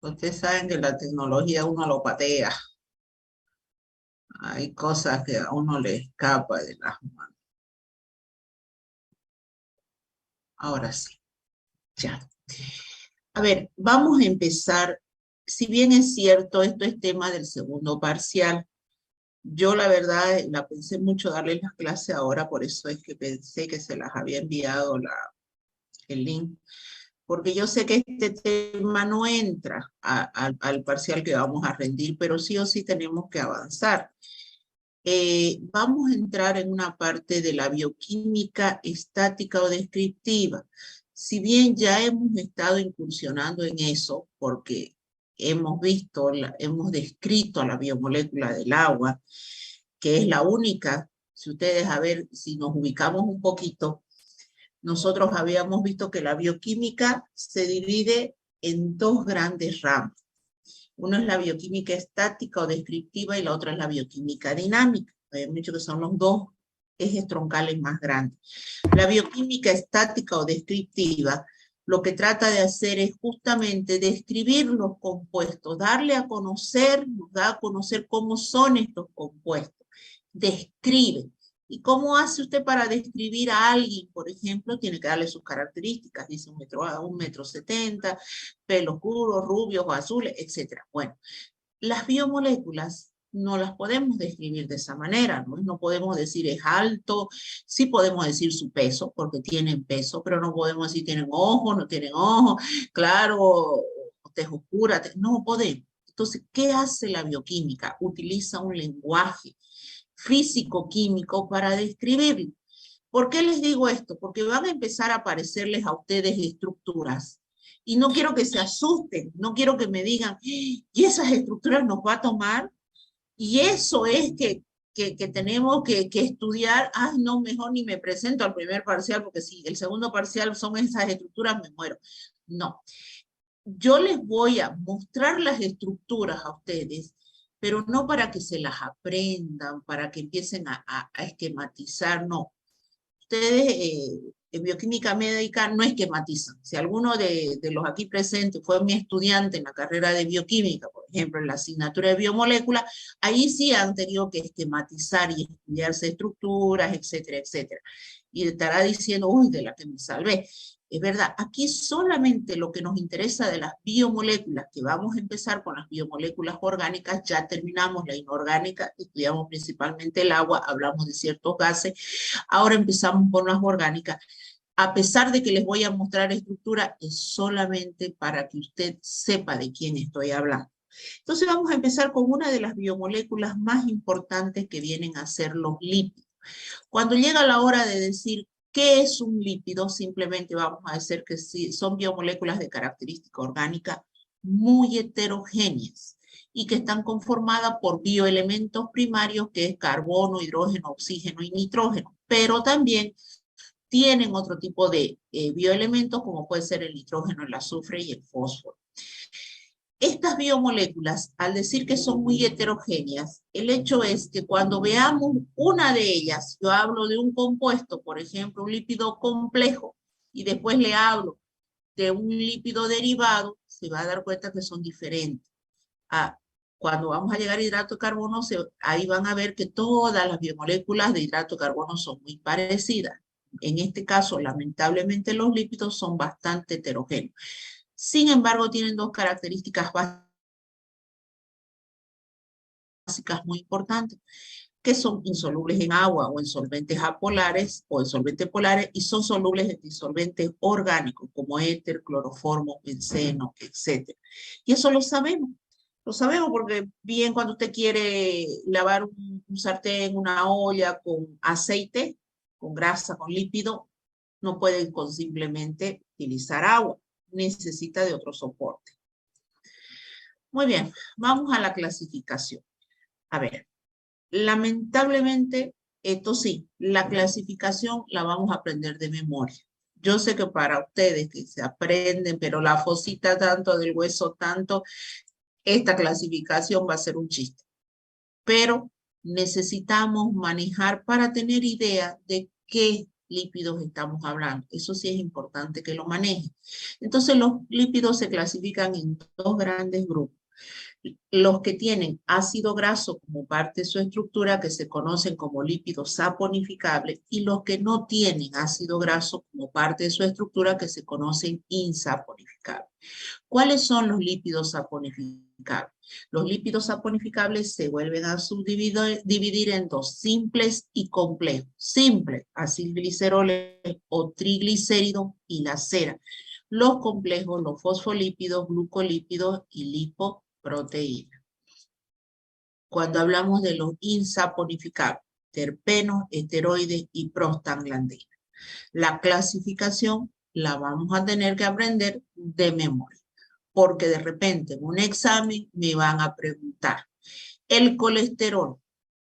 Ustedes saben que la tecnología uno lo patea. Hay cosas que a uno le escapa de las manos. Ahora sí, ya. A ver, vamos a empezar. Si bien es cierto, esto es tema del segundo parcial. Yo la verdad la pensé mucho darles las clases ahora, por eso es que pensé que se las había enviado el link, porque yo sé que este tema no entra al parcial que vamos a rendir, pero sí o sí tenemos que avanzar. Vamos a entrar en una parte de la bioquímica estática o descriptiva. Si bien ya hemos estado incursionando en eso, porque hemos visto, hemos descrito la biomolécula del agua, que es la única, si ustedes a ver, si nos ubicamos un poquito, nosotros habíamos visto que la bioquímica se divide en dos grandes ramas. Una es la bioquímica estática o descriptiva y la otra es la bioquímica dinámica. Habíamos dicho que son los dos ejes troncales más grandes. La bioquímica estática o descriptiva lo que trata de hacer es justamente describir los compuestos, darle a conocer, nos da a conocer cómo son estos compuestos. Describe. ¿Y cómo hace usted para describir a alguien? Por ejemplo, tiene que darle sus características. Dice 1,70 m, pelo oscuro, rubios o azules, etc. Bueno, las biomoléculas no las podemos describir de esa manera, ¿no? No podemos decir es alto, sí podemos decir su peso, porque tienen peso, pero no podemos decir tienen ojos, no tienen ojos, claro, tez oscura, no podemos. Entonces, ¿qué hace la bioquímica? Utiliza un lenguaje físico-químico para describirlo. ¿Por qué les digo esto? Porque van a empezar a aparecerles a ustedes estructuras. Y no quiero que se asusten, no quiero que me digan, y esas estructuras nos va a tomar, y eso es que tenemos que estudiar, ay, no, mejor ni me presento al primer parcial, porque si el segundo parcial son esas estructuras, me muero. No, yo les voy a mostrar las estructuras a ustedes, pero no para que se las aprendan, para que empiecen a esquematizar, no. Ustedes en bioquímica médica no esquematizan. Si alguno de los aquí presentes fue mi estudiante en la carrera de bioquímica, por ejemplo, en la asignatura de biomolécula, ahí sí han tenido que esquematizar y estudiarse estructuras, etcétera, etcétera. Y estará diciendo, uy, de la que me salvé. Es verdad, aquí solamente lo que nos interesa de las biomoléculas, que vamos a empezar con las biomoléculas orgánicas, ya terminamos la inorgánica, estudiamos principalmente el agua, hablamos de ciertos gases, ahora empezamos con las orgánicas. A pesar de que les voy a mostrar estructura, es solamente para que usted sepa de quién estoy hablando. Entonces vamos a empezar con una de las biomoléculas más importantes que vienen a ser los lípidos. Cuando llega la hora de decir qué es un lípido, simplemente vamos a decir que sí, son biomoléculas de característica orgánica muy heterogéneas y que están conformadas por bioelementos primarios que es carbono, hidrógeno, oxígeno y nitrógeno, pero también tienen otro tipo de bioelementos como puede ser el nitrógeno, el azufre y el fósforo. Estas biomoléculas, al decir que son muy heterogéneas, el hecho es que cuando veamos una de ellas, yo hablo de un compuesto, por ejemplo, un lípido complejo, y después le hablo de un lípido derivado, se va a dar cuenta que son diferentes. Ah, cuando vamos a llegar a hidrato de carbono, ahí van a ver que todas las biomoléculas de hidrato de carbono son muy parecidas. En este caso, lamentablemente, los lípidos son bastante heterogéneos. Sin embargo, tienen dos características básicas muy importantes, que son insolubles en agua o en solventes apolares o en solventes polares y son solubles en disolventes orgánicos como éter, cloroformo, benceno, etc. Y eso lo sabemos. Lo sabemos porque bien cuando usted quiere lavar un sartén, una olla con aceite, con grasa, con lípido, no puede con simplemente utilizar agua. Necesita de otro soporte. Muy bien, vamos a la clasificación. A ver, lamentablemente, esto sí, la clasificación la vamos a aprender de memoria. Yo sé que para ustedes que se aprenden, pero la fosita tanto del hueso tanto, esta clasificación va a ser un chiste. Pero necesitamos manejar para tener idea de qué lípidos estamos hablando? Eso sí es importante que lo manejen. Entonces los lípidos se clasifican en dos grandes grupos. Los que tienen ácido graso como parte de su estructura, que se conocen como lípidos saponificables, y los que no tienen ácido graso como parte de su estructura, que se conocen insaponificables. ¿Cuáles son los lípidos saponificables? Los lípidos saponificables se vuelven a subdividir en dos, simples y complejos. Simples, acilgliceroles o triglicéridos y la cera. Los complejos, los fosfolípidos, glucolípidos y lipoproteínas. Cuando hablamos de los insaponificables, terpenos, esteroides y prostaglandinas. La clasificación la vamos a tener que aprender de memoria, porque de repente en un examen me van a preguntar, ¿el colesterol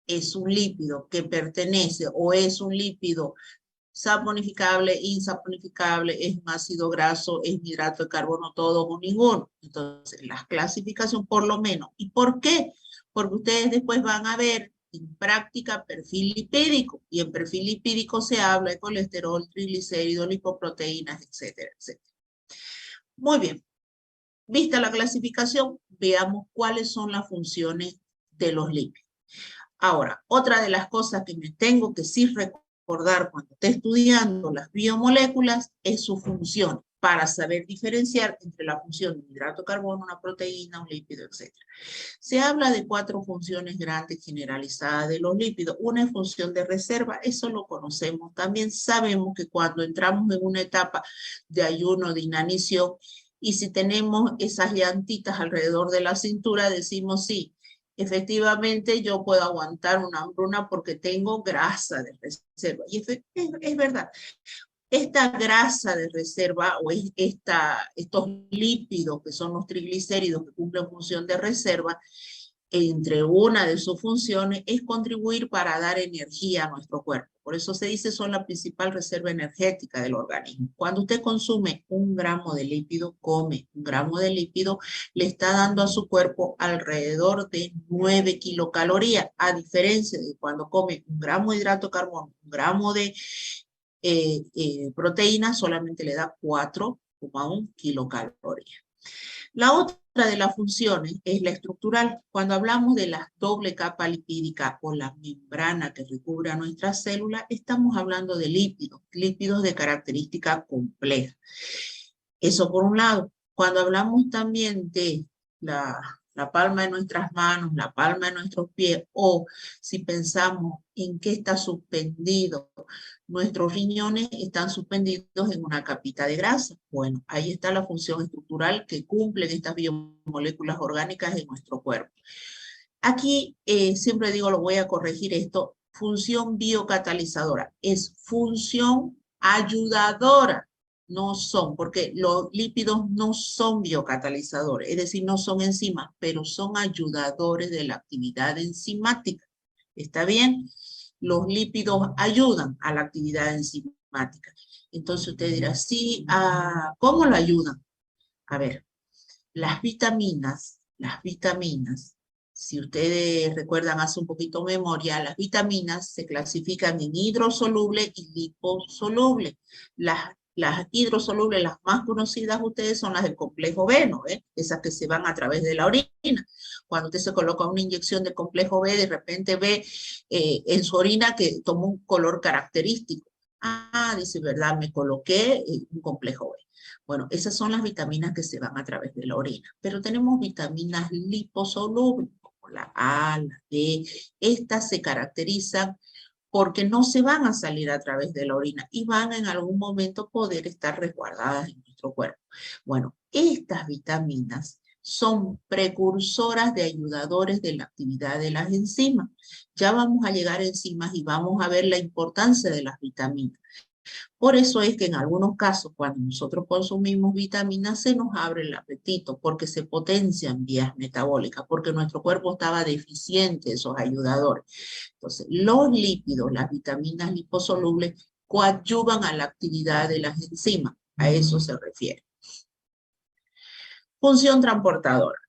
es un lípido que pertenece o es un lípido saponificable, insaponificable, es un ácido graso, es un hidrato de carbono, todo o ninguno? Entonces, la clasificación por lo menos. ¿Y por qué? Porque ustedes después van a ver en práctica perfil lipídico, y en perfil lipídico se habla de colesterol, triglicéridos, lipoproteínas, etcétera, etcétera. Muy bien. Vista la clasificación, veamos cuáles son las funciones de los lípidos. Ahora, otra de las cosas que me tengo que sí recordar cuando esté estudiando las biomoléculas es su función, para saber diferenciar entre la función de un hidrato de carbono, una proteína, un lípido, etc. Se habla de 4 funciones grandes generalizadas de los lípidos. Una es función de reserva, eso lo conocemos. También sabemos que cuando entramos en una etapa de ayuno, de inanición, y si tenemos esas llantitas alrededor de la cintura, decimos sí, efectivamente yo puedo aguantar una hambruna porque tengo grasa de reserva. Y es verdad. Esta grasa de reserva o estos lípidos que son los triglicéridos que cumplen función de reserva, entre una de sus funciones es contribuir para dar energía a nuestro cuerpo. Por eso se dice son la principal reserva energética del organismo. Cuando usted consume 1 gramo de lípido, come 1 gramo de lípido, le está dando a su cuerpo alrededor de 9 kilocalorías, a diferencia de cuando come 1 gramo de hidrato de carbono, 1 gramo de proteína, solamente le da 4,1 kilocalorías. La otra de las funciones es la estructural. Cuando hablamos de la doble capa lipídica o la membrana que recubre a nuestras células, estamos hablando de lípidos, lípidos de característica compleja. Eso por un lado. Cuando hablamos también de la palma de nuestras manos, la palma de nuestros pies, o si pensamos en qué está suspendido, nuestros riñones están suspendidos en una capita de grasa. Bueno, ahí está la función estructural que cumplen estas biomoléculas orgánicas en nuestro cuerpo. Aquí siempre digo, lo voy a corregir esto, función biocatalizadora, es función ayudadora. No son, porque los lípidos no son biocatalizadores, es decir, no son enzimas, pero son ayudadores de la actividad enzimática. ¿Está bien? Los lípidos ayudan a la actividad enzimática. Entonces usted dirá, sí, ¿cómo lo ayudan? A ver, las vitaminas, si ustedes recuerdan hace un poquito memoria, las vitaminas se clasifican en hidrosoluble y liposoluble. Las hidrosolubles, las más conocidas ustedes son las del complejo B, ¿no? Esas que se van a través de la orina. Cuando usted se coloca una inyección de complejo B, de repente ve en su orina que toma un color característico. Dice, ¿verdad? Me coloqué un complejo B. Bueno, esas son las vitaminas que se van a través de la orina. Pero tenemos vitaminas liposolubles, como la A, la D. Estas se caracterizan porque no se van a salir a través de la orina y van en algún momento poder estar resguardadas en nuestro cuerpo. Bueno, estas vitaminas son precursoras de ayudadores de la actividad de las enzimas. Ya vamos a llegar a enzimas y vamos a ver la importancia de las vitaminas. Por eso es que en algunos casos, cuando nosotros consumimos vitaminas, se nos abre el apetito, porque se potencian vías metabólicas, porque nuestro cuerpo estaba deficiente de esos ayudadores. Entonces, los lípidos, las vitaminas liposolubles, coadyuvan a la actividad de las enzimas. A eso se refiere. Función transportadora.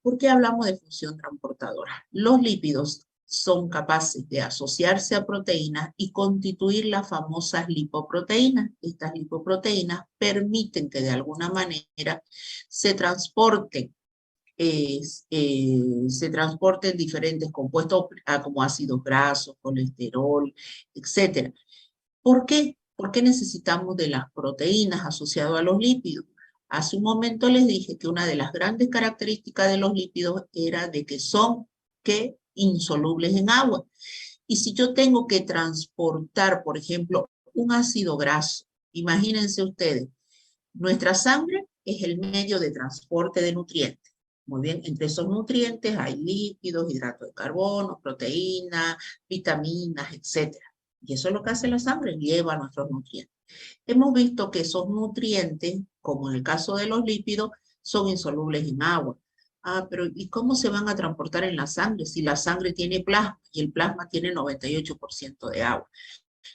¿Por qué hablamos de función transportadora? Los lípidos son capaces de asociarse a proteínas y constituir las famosas lipoproteínas. Estas lipoproteínas permiten que de alguna manera se transporten diferentes compuestos como ácidos grasos, colesterol, etc. ¿Por qué? ¿Por qué necesitamos de las proteínas asociadas a los lípidos? Hace un momento les dije que una de las grandes características de los lípidos era de que son insolubles en agua. Y si yo tengo que transportar, por ejemplo, un ácido graso, imagínense ustedes, nuestra sangre es el medio de transporte de nutrientes. Muy bien, entre esos nutrientes hay lípidos, hidratos de carbono, proteínas, vitaminas, etc. Y eso es lo que hace la sangre, lleva nuestros nutrientes. Hemos visto que esos nutrientes, como en el caso de los lípidos, son insolubles en agua. Ah, pero ¿y cómo se van a transportar en la sangre si la sangre tiene plasma y el plasma tiene 98% de agua?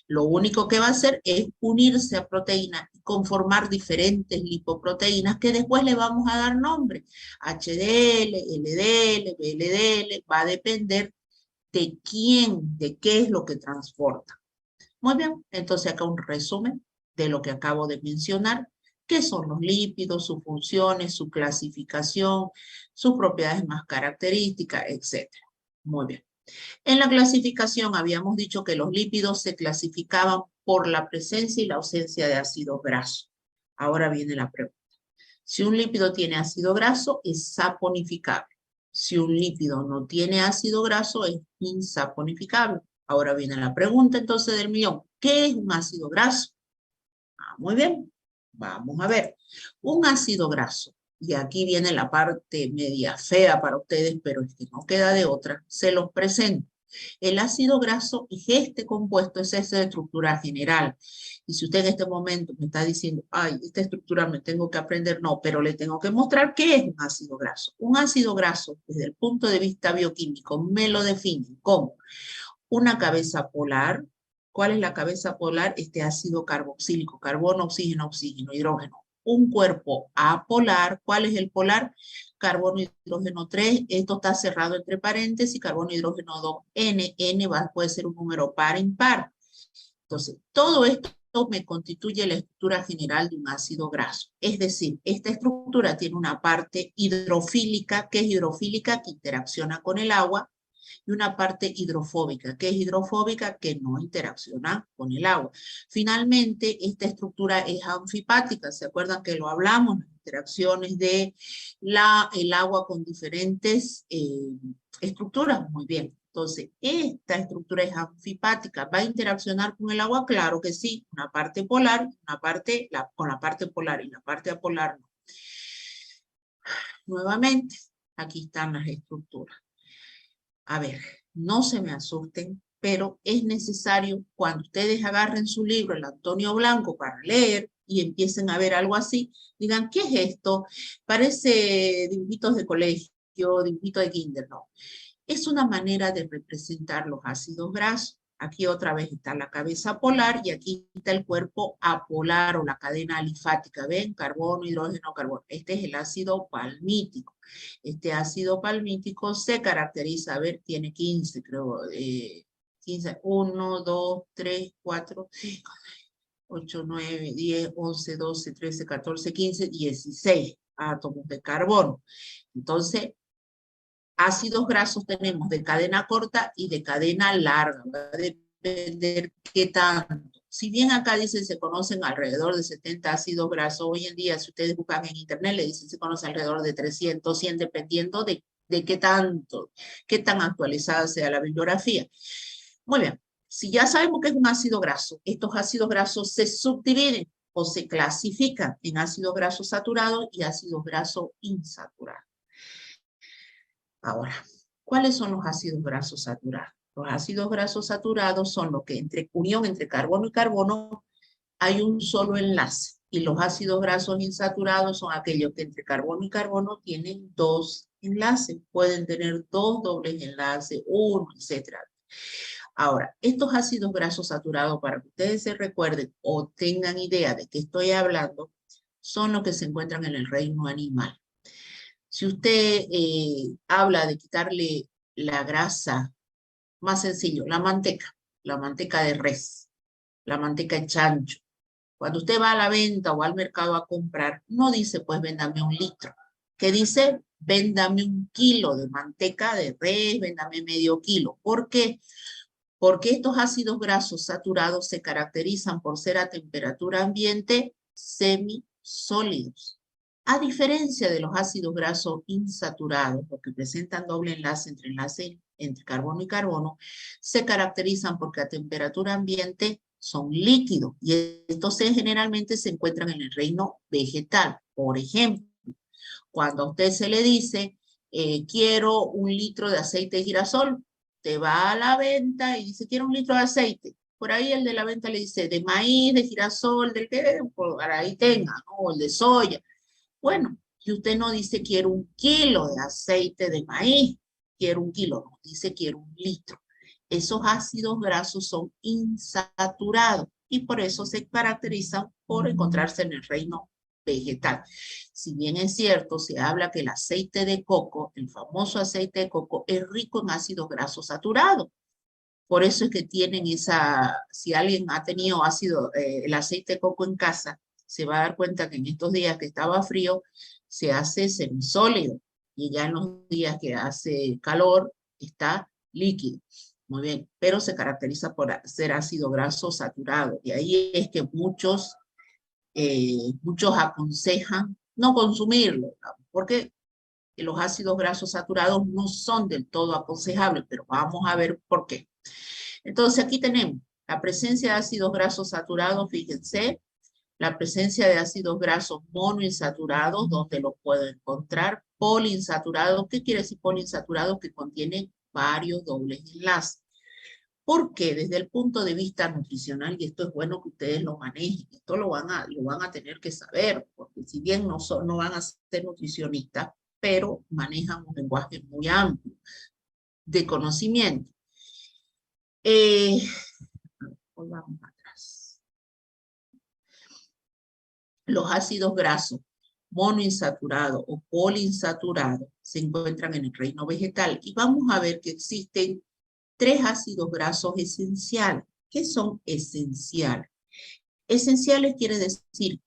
Lo único que va a hacer es unirse a proteínas y conformar diferentes lipoproteínas que después le vamos a dar nombre. HDL, LDL, VLDL, va a depender de quién, de qué es lo que transporta. Muy bien, entonces acá un resumen de lo que acabo de mencionar. ¿Qué son los lípidos, sus funciones, su clasificación, sus propiedades más características, etcétera? Muy bien. En la clasificación habíamos dicho que los lípidos se clasificaban por la presencia y la ausencia de ácidos grasos. Ahora viene la pregunta. Si un lípido tiene ácido graso, es saponificable. Si un lípido no tiene ácido graso, es insaponificable. Ahora viene la pregunta entonces del millón. ¿Qué es un ácido graso? Ah, muy bien. Vamos a ver. Un ácido graso, y aquí viene la parte media fea para ustedes, pero es que no queda de otra, se los presento. El ácido graso es este compuesto, es esa estructura general. Y si usted en este momento me está diciendo, ay, esta estructura me tengo que aprender, no, pero le tengo que mostrar qué es un ácido graso. Un ácido graso, desde el punto de vista bioquímico, me lo definen como una cabeza polar. ¿Cuál es la cabeza polar? Este ácido carboxílico, carbono, oxígeno, oxígeno, hidrógeno. Un cuerpo apolar. ¿Cuál es el polar? Carbono, hidrógeno 3. Esto está cerrado entre paréntesis. Carbono, hidrógeno 2. N puede ser un número par impar. Entonces, todo esto me constituye la estructura general de un ácido graso. Es decir, esta estructura tiene una parte hidrofílica, que es hidrofílica, que interacciona con el agua, y una parte hidrofóbica, que es hidrofóbica, que no interacciona con el agua. Finalmente, esta estructura es anfipática. ¿Se acuerdan que lo hablamos? Las interacciones de el agua con diferentes estructuras. Muy bien. Entonces, esta estructura es anfipática. ¿Va a interaccionar con el agua? Claro que sí. Una parte polar, con la parte polar y la parte apolar no. Nuevamente, aquí están las estructuras. A ver, no se me asusten, pero es necesario cuando ustedes agarren su libro, el Antonio Blanco, para leer y empiecen a ver algo así, digan, ¿qué es esto? Parece dibujitos de colegio, dibujitos de kinder, no. Es una manera de representar los ácidos grasos. Aquí otra vez está la cabeza polar y aquí está el cuerpo apolar o la cadena alifática. ¿Ven? Carbono, hidrógeno, carbono. Este es el ácido palmítico. Este ácido palmítico se caracteriza, a ver, tiene 15, creo, 15, 1, 2, 3, 4, 5, 8, 9, 10, 11, 12, 13, 14, 15, 16 átomos de carbono. Entonces, ácidos grasos tenemos de cadena corta y de cadena larga. Va a depender qué tanto. Si bien acá dicen se conocen alrededor de 70 ácidos grasos, hoy en día si ustedes buscan en internet le dicen se conocen alrededor de 300, 100, dependiendo de qué tanto, qué tan actualizada sea la bibliografía. Muy bien, si ya sabemos que es un ácido graso, estos ácidos grasos se subdividen o se clasifican en ácidos grasos saturados y ácidos grasos insaturados. Ahora, ¿cuáles son los ácidos grasos saturados? Los ácidos grasos saturados son los que entre unión entre carbono y carbono hay un solo enlace. Y los ácidos grasos insaturados son aquellos que entre carbono y carbono tienen dos enlaces. Pueden tener dos dobles enlaces, uno, etc. Ahora, estos ácidos grasos saturados, para que ustedes se recuerden o tengan idea de qué estoy hablando, son los que se encuentran en el reino animal. Si usted habla de quitarle la grasa Más sencillo, la manteca de res, la manteca de chancho. Cuando usted va a la venta o al mercado a comprar, no dice, pues, véndame 1 litro. ¿Qué dice? Véndame 1 kilo de manteca de res, véndame medio kilo. ¿Por qué? Porque estos ácidos grasos saturados se caracterizan por ser a temperatura ambiente semisólidos. A diferencia de los ácidos grasos insaturados, los que presentan doble enlace entre carbono y carbono, se caracterizan porque a temperatura ambiente son líquidos y estos generalmente se encuentran en el reino vegetal. Por ejemplo, cuando a usted se le dice, quiero 1 litro de aceite de girasol, te va a la venta y dice, quiero 1 litro de aceite. Por ahí el de la venta le dice, de maíz, de girasol, del que, por ahí tenga, ¿no? El de soya. Bueno, y usted no dice, quiero 1 kilo de aceite de maíz, quiero 1 kilo, no, dice, quiero 1 litro. Esos ácidos grasos son insaturados y por eso se caracterizan por encontrarse en el reino vegetal. Si bien es cierto, se habla que el aceite de coco, el famoso aceite de coco, es rico en ácidos grasos saturados. Por eso es que tienen si alguien ha tenido el aceite de coco en casa, se va a dar cuenta que en estos días que estaba frío, se hace semisólido. Y ya en los días que hace calor, está líquido. Muy bien, pero se caracteriza por ser ácido graso saturado. Y ahí es que muchos aconsejan no consumirlo, porque los ácidos grasos saturados no son del todo aconsejables, pero vamos a ver por qué. Entonces aquí tenemos la presencia de ácidos grasos saturados, fíjense, la presencia de ácidos grasos monoinsaturados, donde los puedo encontrar, poliinsaturados. ¿Qué quiere decir poliinsaturados? Que contienen varios dobles enlaces. ¿Por qué? Desde el punto de vista nutricional, y esto es bueno que ustedes lo manejen, esto lo van a tener que saber, porque si bien no van a ser nutricionistas, pero manejan un lenguaje muy amplio de conocimiento. Volvamos atrás. Los ácidos grasos monoinsaturados o poliinsaturados se encuentran en el reino vegetal y vamos a ver que existen 3 ácidos grasos esenciales. ¿Qué son esenciales? Esenciales quiere decir,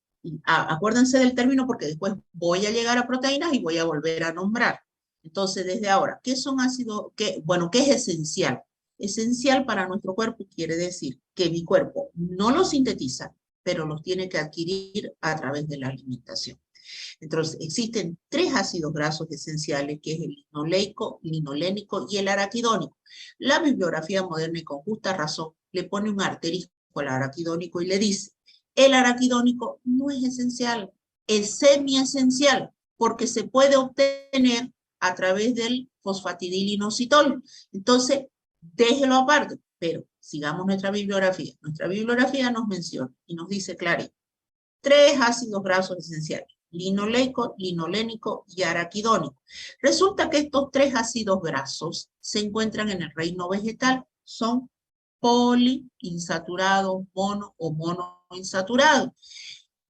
acuérdense del término porque después voy a llegar a proteínas y voy a volver a nombrar. Entonces, desde ahora, ¿qué son ácidos? ¿Qué es esencial? Esencial para nuestro cuerpo quiere decir que mi cuerpo no los sintetiza, pero los tiene que adquirir a través de la alimentación. Entonces, existen 3 ácidos grasos esenciales, que es el linoleico, linolénico y el araquidónico. La bibliografía moderna, y con justa razón, le pone un asterisco al araquidónico y le dice, el araquidónico no es esencial, es semiesencial, porque se puede obtener a través del fosfatidilinositol. Entonces, déjelo aparte, pero sigamos nuestra bibliografía. Nuestra bibliografía nos menciona y nos dice clarito, 3 ácidos grasos esenciales: linoleico, linolénico y araquidónico. Resulta que estos 3 ácidos grasos se encuentran en el reino vegetal, son poliinsaturados, mono o monoinsaturados,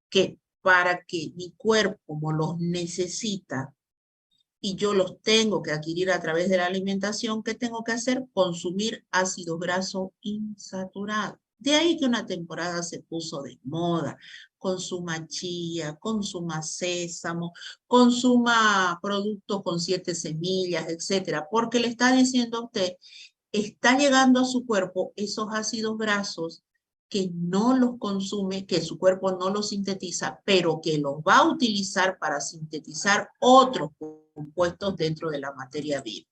que para que mi cuerpo, como los necesita, y yo los tengo que adquirir a través de la alimentación, ¿qué tengo que hacer? Consumir ácidos grasos insaturados. De ahí que una temporada se puso de moda. Consuma chía, consuma sésamo, consuma productos con 7 semillas, etcétera, porque le está diciendo a usted, está llegando a su cuerpo esos ácidos grasos que no los consume, que su cuerpo no los sintetiza, pero que los va a utilizar para sintetizar otros compuestos dentro de la materia viva.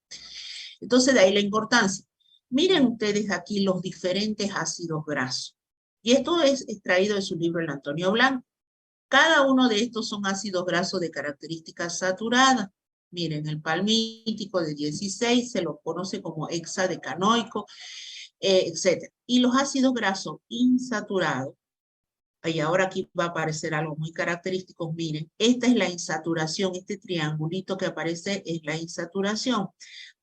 Entonces, de ahí la importancia. Miren ustedes aquí los diferentes ácidos grasos. Y esto es extraído de su libro El Antonio Blanco. Cada uno de estos son ácidos grasos de características saturadas. Miren, el palmítico de 16 se lo conoce como hexadecanoico, etc. Y los ácidos grasos insaturados, y ahora aquí va a aparecer algo muy característico, miren, esta es la insaturación, este triangulito que aparece es la insaturación.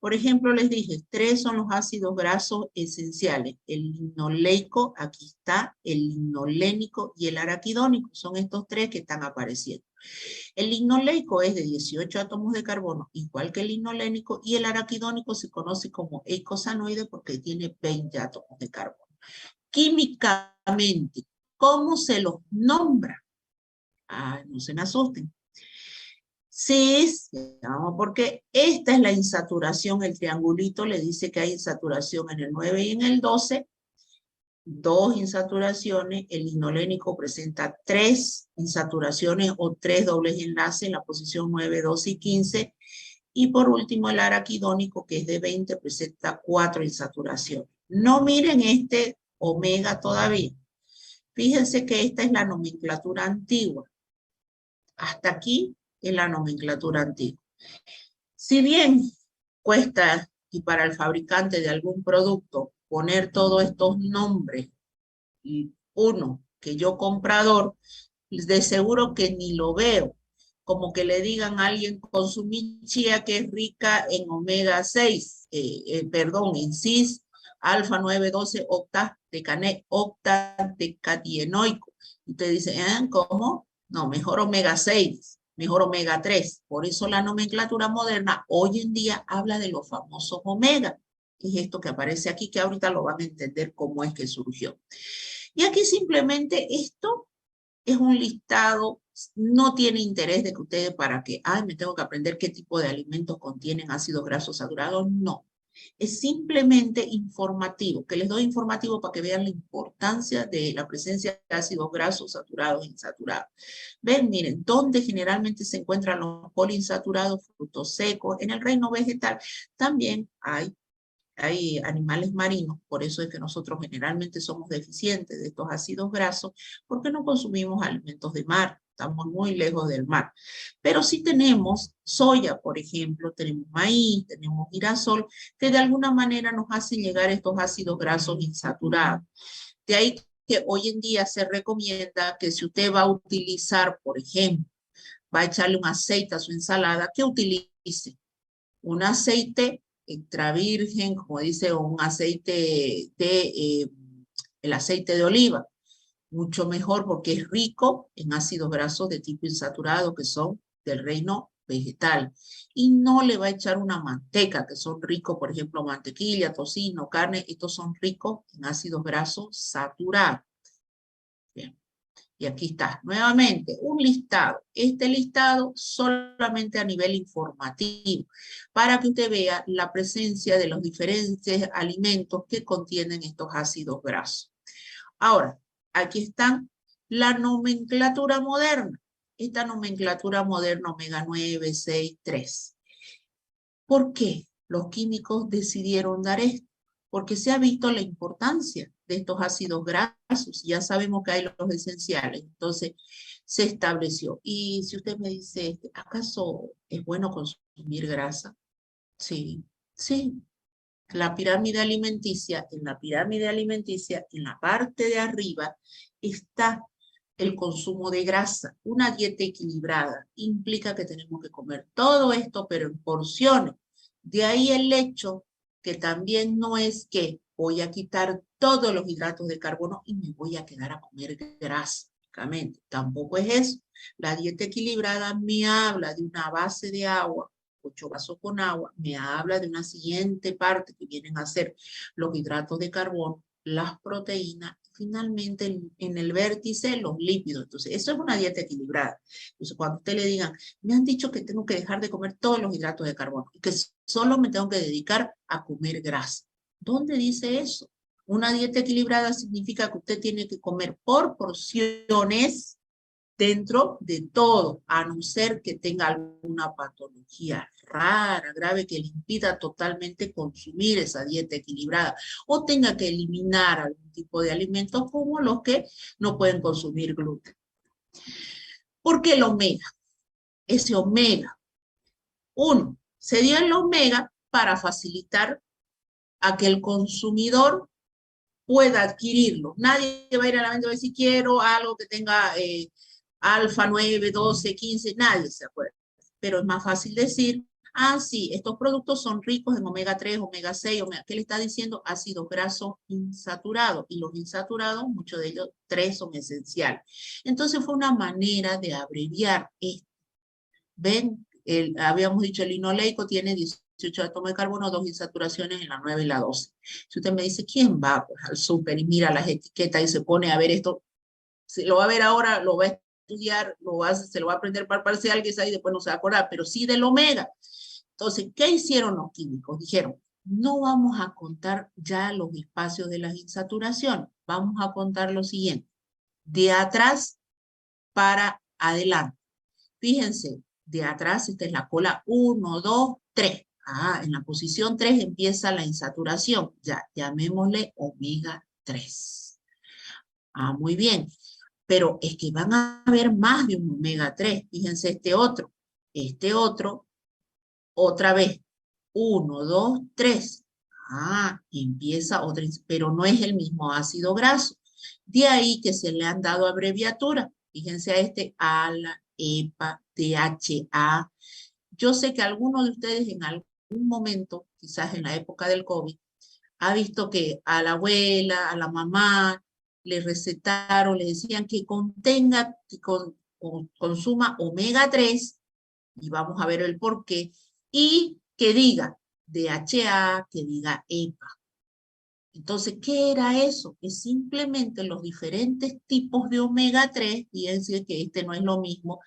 Por ejemplo, les dije, 3 son los ácidos grasos esenciales, el linoleico, aquí está, el linolénico y el araquidónico, son estos 3 que están apareciendo. El linoleico es de 18 átomos de carbono, igual que el linolénico, y el araquidónico se conoce como eicosanoide porque tiene 20 átomos de carbono. Químicamente, ¿cómo se los nombra? No se me asusten. Cis, porque esta es la insaturación, el triangulito le dice que hay insaturación en el 9 y en el 12, 2 insaturaciones, el linolénico presenta 3 insaturaciones o 3 dobles enlaces en la posición 9, 12 y 15, y por último el araquidónico, que es de 20, presenta 4 insaturaciones. No miren este omega todavía. Fíjense que esta es la nomenclatura antigua. Hasta aquí es la nomenclatura antigua. Si bien cuesta, y para el fabricante de algún producto, poner todos estos nombres, y uno, que yo comprador, de seguro que ni lo veo, como que le digan a alguien, consumí chía que es rica en omega 6, perdón, en cis, alfa 9, 12, octadecadienoico. Y te dice, ¿cómo? No, mejor omega 6, mejor omega 3. Por eso la nomenclatura moderna hoy en día habla de los famosos omega, que es esto que aparece aquí, que ahorita lo van a entender cómo es que surgió. Y aquí simplemente esto es un listado, no tiene interés de que ustedes para que, me tengo que aprender qué tipo de alimentos contienen ácidos grasos saturados, no. Es simplemente informativo, que les doy informativo para que vean la importancia de la presencia de ácidos grasos saturados e insaturados. Ven, miren, ¿dónde generalmente se encuentran los poliinsaturados? Frutos secos. En el reino vegetal también hay animales marinos, por eso es que nosotros generalmente somos deficientes de estos ácidos grasos, porque no consumimos alimentos de mar, estamos muy lejos del mar. Pero sí tenemos soya, por ejemplo, tenemos maíz, tenemos girasol, que de alguna manera nos hacen llegar estos ácidos grasos insaturados. De ahí que hoy en día se recomienda que si usted va a utilizar, por ejemplo, va a echarle un aceite a su ensalada, que utilice un aceite extra virgen, como dice, un aceite el aceite de oliva, mucho mejor porque es rico en ácidos grasos de tipo insaturado que son del reino vegetal. Y no le va a echar una manteca, que son ricos, por ejemplo, mantequilla, tocino, carne, estos son ricos en ácidos grasos saturados. Bien. Y aquí está, nuevamente, un listado. Este listado solamente a nivel informativo, para que usted vea la presencia de los diferentes alimentos que contienen estos ácidos grasos. Ahora, aquí están la nomenclatura moderna. Esta nomenclatura moderna omega 9, 6, 3. ¿Por qué los químicos decidieron dar esto? Porque se ha visto la importancia de estos ácidos grasos. Ya sabemos que hay los esenciales. Entonces, se estableció. Y si usted me dice, ¿acaso es bueno consumir grasa? Sí, sí. La pirámide alimenticia, en la parte de arriba, está el consumo de grasa. Una dieta equilibrada implica que tenemos que comer todo esto, pero en porciones. De ahí el hecho que también no es que voy a quitar todos los hidratos de carbono y me voy a quedar a comer grasa. Tampoco es eso. La dieta equilibrada me habla de una base de agua, 8 vasos con agua, me habla de una siguiente parte que vienen a ser los hidratos de carbono, las proteínas, finalmente en el vértice los lípidos. Entonces, eso es una dieta equilibrada. Entonces, cuando usted le digan, me han dicho que tengo que dejar de comer todos los hidratos de carbono y que solo me tengo que dedicar a comer grasa. ¿Dónde dice eso? Una dieta equilibrada significa que usted tiene que comer por porciones dentro de todo, a no ser que tenga alguna patología rara, grave, que le impida totalmente consumir esa dieta equilibrada, o tenga que eliminar algún tipo de alimentos como los que no pueden consumir gluten. ¿Por qué el omega? Ese omega, uno, se dio el omega para facilitar a que el consumidor pueda adquirirlo. Nadie va a ir a la venta y va a decir, quiero algo que tenga alfa 9, 12, 15, nadie se acuerda. Pero es más fácil decir, Ah, sí, estos productos son ricos en omega 3, omega 6, ¿qué le está diciendo? Ácidos grasos insaturados. Y los insaturados, muchos de ellos, 3 son esenciales. Entonces fue una manera de abreviar esto. ¿Ven? Habíamos dicho el linoleico tiene 18 átomos de carbono, 2 insaturaciones en la 9 y la 12. Si usted me dice, ¿quién va pues, al súper y mira las etiquetas y se pone a ver esto? Se lo va a ver ahora, lo va a estudiar, se lo va a aprender para el parcial, quizá, y después no se va a acordar, pero sí del omega. Entonces, ¿qué hicieron los químicos? Dijeron, no vamos a contar ya los espacios de las insaturaciones, vamos a contar lo siguiente, de atrás para adelante. Fíjense, de atrás, esta es la cola 1, 2, 3. Ah, en la posición 3 empieza la insaturación. Ya, llamémosle omega 3. Ah, muy bien. Pero es que van a haber más de un omega 3. Fíjense este otro. Este otro, otra vez. 1, 2, 3. Ah, empieza otra, pero no es el mismo ácido graso. De ahí que se le han dado abreviaturas. Fíjense a este ALA, EPA, DHA. Yo sé que algunos de ustedes en algún momento, quizás en la época del COVID, ha visto que a la abuela, a la mamá, le recetaron, le decían que contenga, consuma omega 3, y vamos a ver el por qué, y que diga DHA, que diga EPA. Entonces, ¿qué era eso? Es simplemente los diferentes tipos de omega 3, fíjense que este no es lo mismo.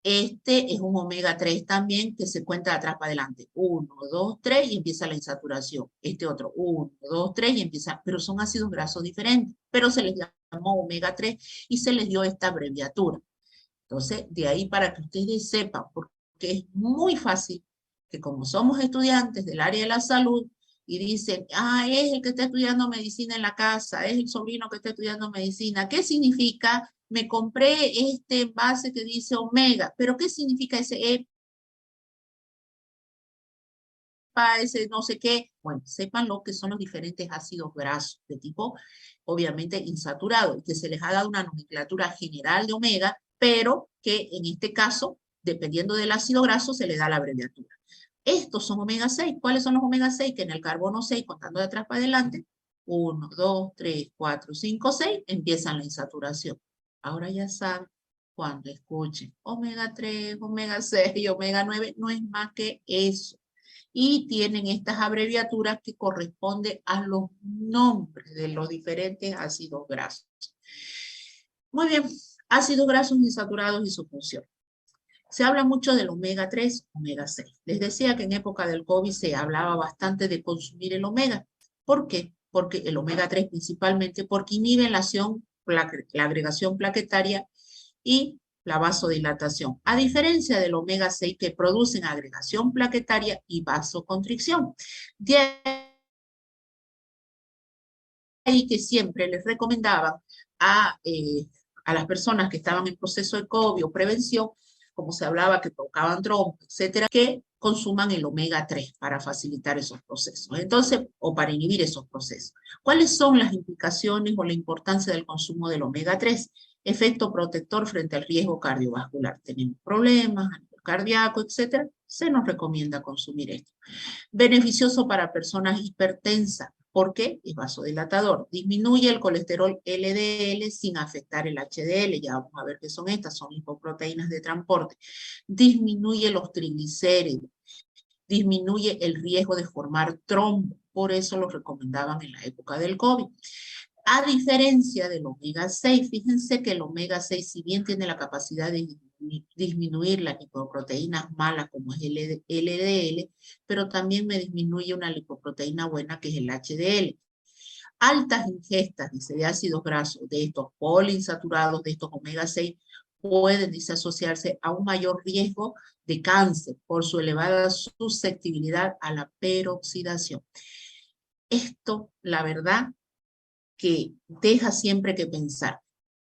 Este es un omega 3 también que se cuenta de atrás para adelante. 1, 2, 3 y empieza la insaturación. Este otro, 1, 2, 3 y empieza, pero son ácidos grasos diferentes, pero se les llamó omega 3 y se les dio esta abreviatura. Entonces, de ahí para que ustedes sepan, porque es muy fácil que como somos estudiantes del área de la salud y dicen, ah, es el que está estudiando medicina en la casa, es el sobrino que está estudiando medicina, ¿qué significa? Me compré este envase que dice omega, pero ¿qué significa ese EPA, ese no sé qué? Bueno, sepan lo que son los diferentes ácidos grasos de tipo, obviamente, insaturado, y que se les ha dado una nomenclatura general de omega, pero que en este caso, dependiendo del ácido graso, se le da la abreviatura. Estos son omega 6. ¿Cuáles son los omega 6? Que en el carbono 6, contando de atrás para adelante, 1, 2, 3, 4, 5, 6, empiezan la insaturación. Ahora ya saben, cuando escuchen omega 3, omega 6 y omega 9, no es más que eso. Y tienen estas abreviaturas que corresponden a los nombres de los diferentes ácidos grasos. Muy bien, ácidos grasos insaturados y su función. Se habla mucho del omega 3, omega 6. Les decía que en época del COVID se hablaba bastante de consumir el omega. ¿Por qué? Porque el omega 3 principalmente porque inhibe la agregación plaquetaria y la vasodilatación, a diferencia del omega 6 que producen agregación plaquetaria y vasoconstricción. De ahí que siempre les recomendaban a las personas que estaban en proceso de COVID o prevención, como se hablaba que provocaban trombos, etcétera, que consuman el omega 3 para facilitar esos procesos. Entonces, o para inhibir esos procesos. ¿Cuáles son las implicaciones o la importancia del consumo del omega 3? Efecto protector frente al riesgo cardiovascular. Tenemos problemas, cardíaco, etcétera, se nos recomienda consumir esto. Beneficioso para personas hipertensas. ¿Por qué? Es vasodilatador. Disminuye el colesterol LDL sin afectar el HDL. Ya vamos a ver qué son estas. Son lipoproteínas de transporte. Disminuye los triglicéridos. Disminuye el riesgo de formar trombo. Por eso lo recomendaban en la época del COVID. A diferencia del omega 6, fíjense que el omega 6, si bien tiene la capacidad de disminuir las lipoproteínas malas como es el LDL, pero también me disminuye una lipoproteína buena que es el HDL. Altas ingestas, dice, de ácidos grasos, de estos poliinsaturados, de estos omega 6, pueden asociarse a un mayor riesgo de cáncer por su elevada susceptibilidad a la peroxidación. Esto, la verdad, que deja siempre que pensar.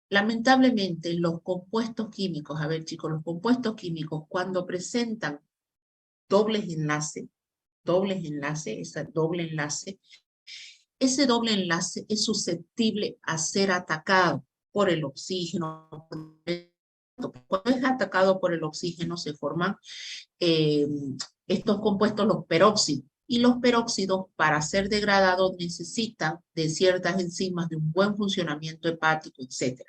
Lamentablemente, los compuestos químicos, a ver chicos, los compuestos químicos cuando presentan dobles enlaces, ese doble enlace es susceptible a ser atacado por el oxígeno. Cuando es atacado por el oxígeno se forman estos compuestos, los peróxidos. Y los peróxidos, para ser degradados, necesitan de ciertas enzimas, de un buen funcionamiento hepático, etc.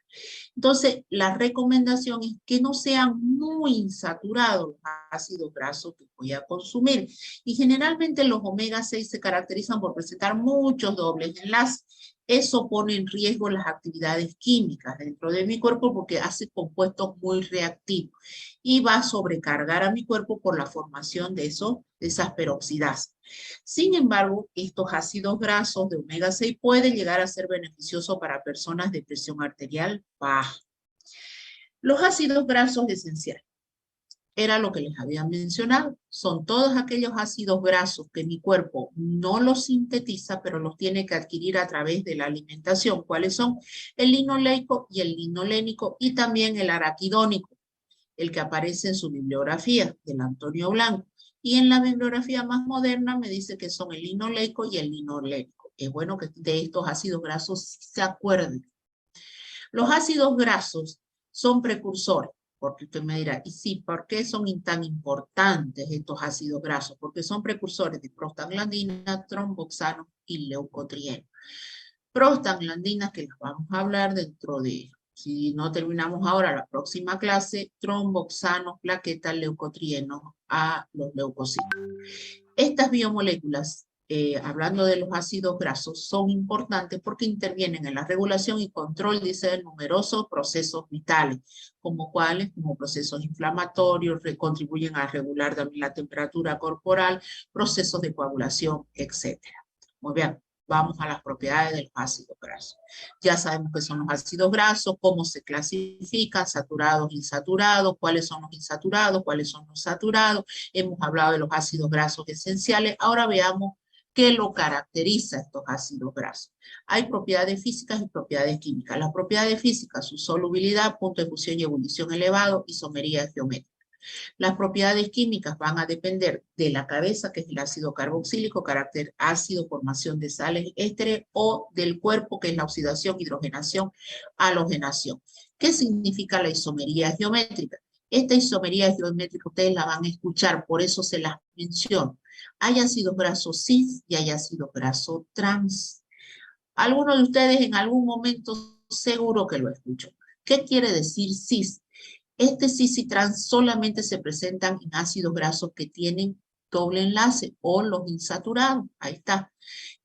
Entonces, la recomendación es que no sean muy insaturados los ácidos grasos que voy a consumir. Y generalmente los omega 6 se caracterizan por presentar muchos dobles enlaces. Eso pone en riesgo las actividades químicas dentro de mi cuerpo porque hace compuestos muy reactivos y va a sobrecargar a mi cuerpo por la formación de esas peroxidasas. Sin embargo, estos ácidos grasos de omega 6 pueden llegar a ser beneficiosos para personas de presión arterial baja. Los ácidos grasos esenciales, era lo que les había mencionado, son todos aquellos ácidos grasos que mi cuerpo no los sintetiza, pero los tiene que adquirir a través de la alimentación. ¿Cuáles son? El linoleico y el linolénico y también el araquidónico, el que aparece en su bibliografía del Antonio Blanco. Y en la bibliografía más moderna me dice que son el linoleico y el linolénico. Es bueno que de estos ácidos grasos se acuerden. Los ácidos grasos son precursores, porque usted me dirá, y sí, ¿por qué son tan importantes estos ácidos grasos? Porque son precursores de prostaglandina, tromboxano y leucotrieno. Prostaglandinas, que las vamos a hablar dentro de, si no terminamos ahora, la próxima clase, tromboxanos, plaquetas, leucotrienos a los leucocitos. Estas biomoléculas, hablando de los ácidos grasos, son importantes porque intervienen en la regulación y control, dice, de numerosos procesos vitales, como cuáles, como procesos inflamatorios, contribuyen a regular también la temperatura corporal, procesos de coagulación, etc. Muy bien. Vamos a las propiedades de los ácidos grasos. Ya sabemos qué son los ácidos grasos, cómo se clasifican, saturados, insaturados, cuáles son los insaturados, cuáles son los saturados. Hemos hablado de los ácidos grasos esenciales. Ahora veamos qué lo caracteriza a estos ácidos grasos. Hay propiedades físicas y propiedades químicas. Las propiedades físicas, su solubilidad, punto de fusión y ebullición elevado, isomería geométrica. Las propiedades químicas van a depender de la cabeza, que es el ácido carboxílico, carácter ácido, formación de sales ésteres, o del cuerpo, que es la oxidación, hidrogenación, halogenación. ¿Qué significa la isomería geométrica? Esta isomería geométrica ustedes la van a escuchar, por eso se las menciono. Hay ácidos grasos cis y hay ácidos grasos trans. Algunos de ustedes en algún momento seguro que lo escuchó. ¿Qué quiere decir cis? Este cis y trans solamente se presentan en ácidos grasos que tienen doble enlace o los insaturados. Ahí está.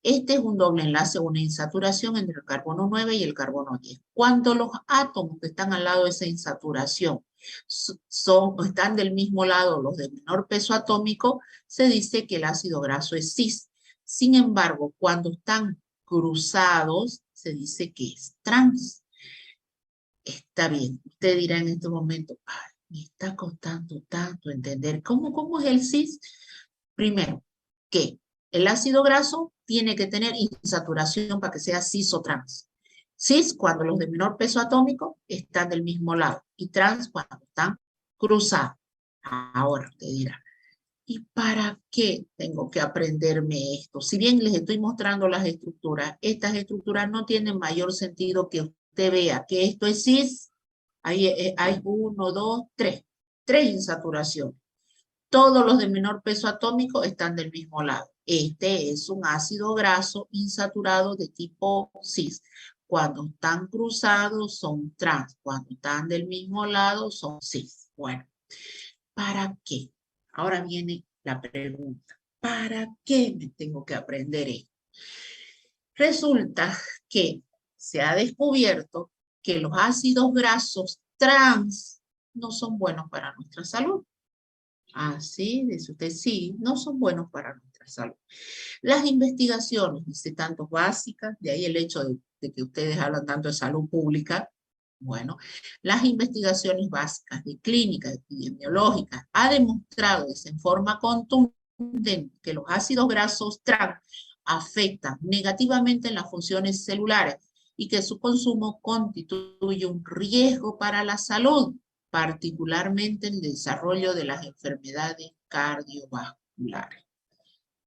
Este es un doble enlace o una insaturación entre el carbono 9 y el carbono 10. Cuando los átomos que están al lado de esa insaturación están del mismo lado, los de menor peso atómico, se dice que el ácido graso es cis. Sin embargo, cuando están cruzados, se dice que es trans. Está bien, usted dirá en este momento, ay, me está costando tanto entender. ¿Cómo es el cis? Primero, que el ácido graso tiene que tener insaturación para que sea cis o trans. Cis cuando los de menor peso atómico están del mismo lado y trans cuando están cruzados. Ahora usted dirá, ¿y para qué tengo que aprenderme esto? Si bien les estoy mostrando las estructuras, estas estructuras no tienen mayor sentido que usted vea que esto es cis, hay 1, 2, 3, 3 insaturaciones. Todos los de menor peso atómico están del mismo lado. Este es un ácido graso insaturado de tipo cis. Cuando están cruzados son trans, cuando están del mismo lado son cis. Bueno, ¿para qué? Ahora viene la pregunta. ¿Para qué me tengo que aprender esto? Resulta que se ha descubierto que los ácidos grasos trans no son buenos para nuestra salud. Así, dice usted, sí, no son buenos para nuestra salud. Las investigaciones, dice, tanto básicas, de ahí el hecho de que ustedes hablan tanto de salud pública, bueno, las investigaciones básicas de clínica, epidemiológica, ha demostrado en forma contundente que los ácidos grasos trans afectan negativamente en las funciones celulares y que su consumo constituye un riesgo para la salud, particularmente en el desarrollo de las enfermedades cardiovasculares.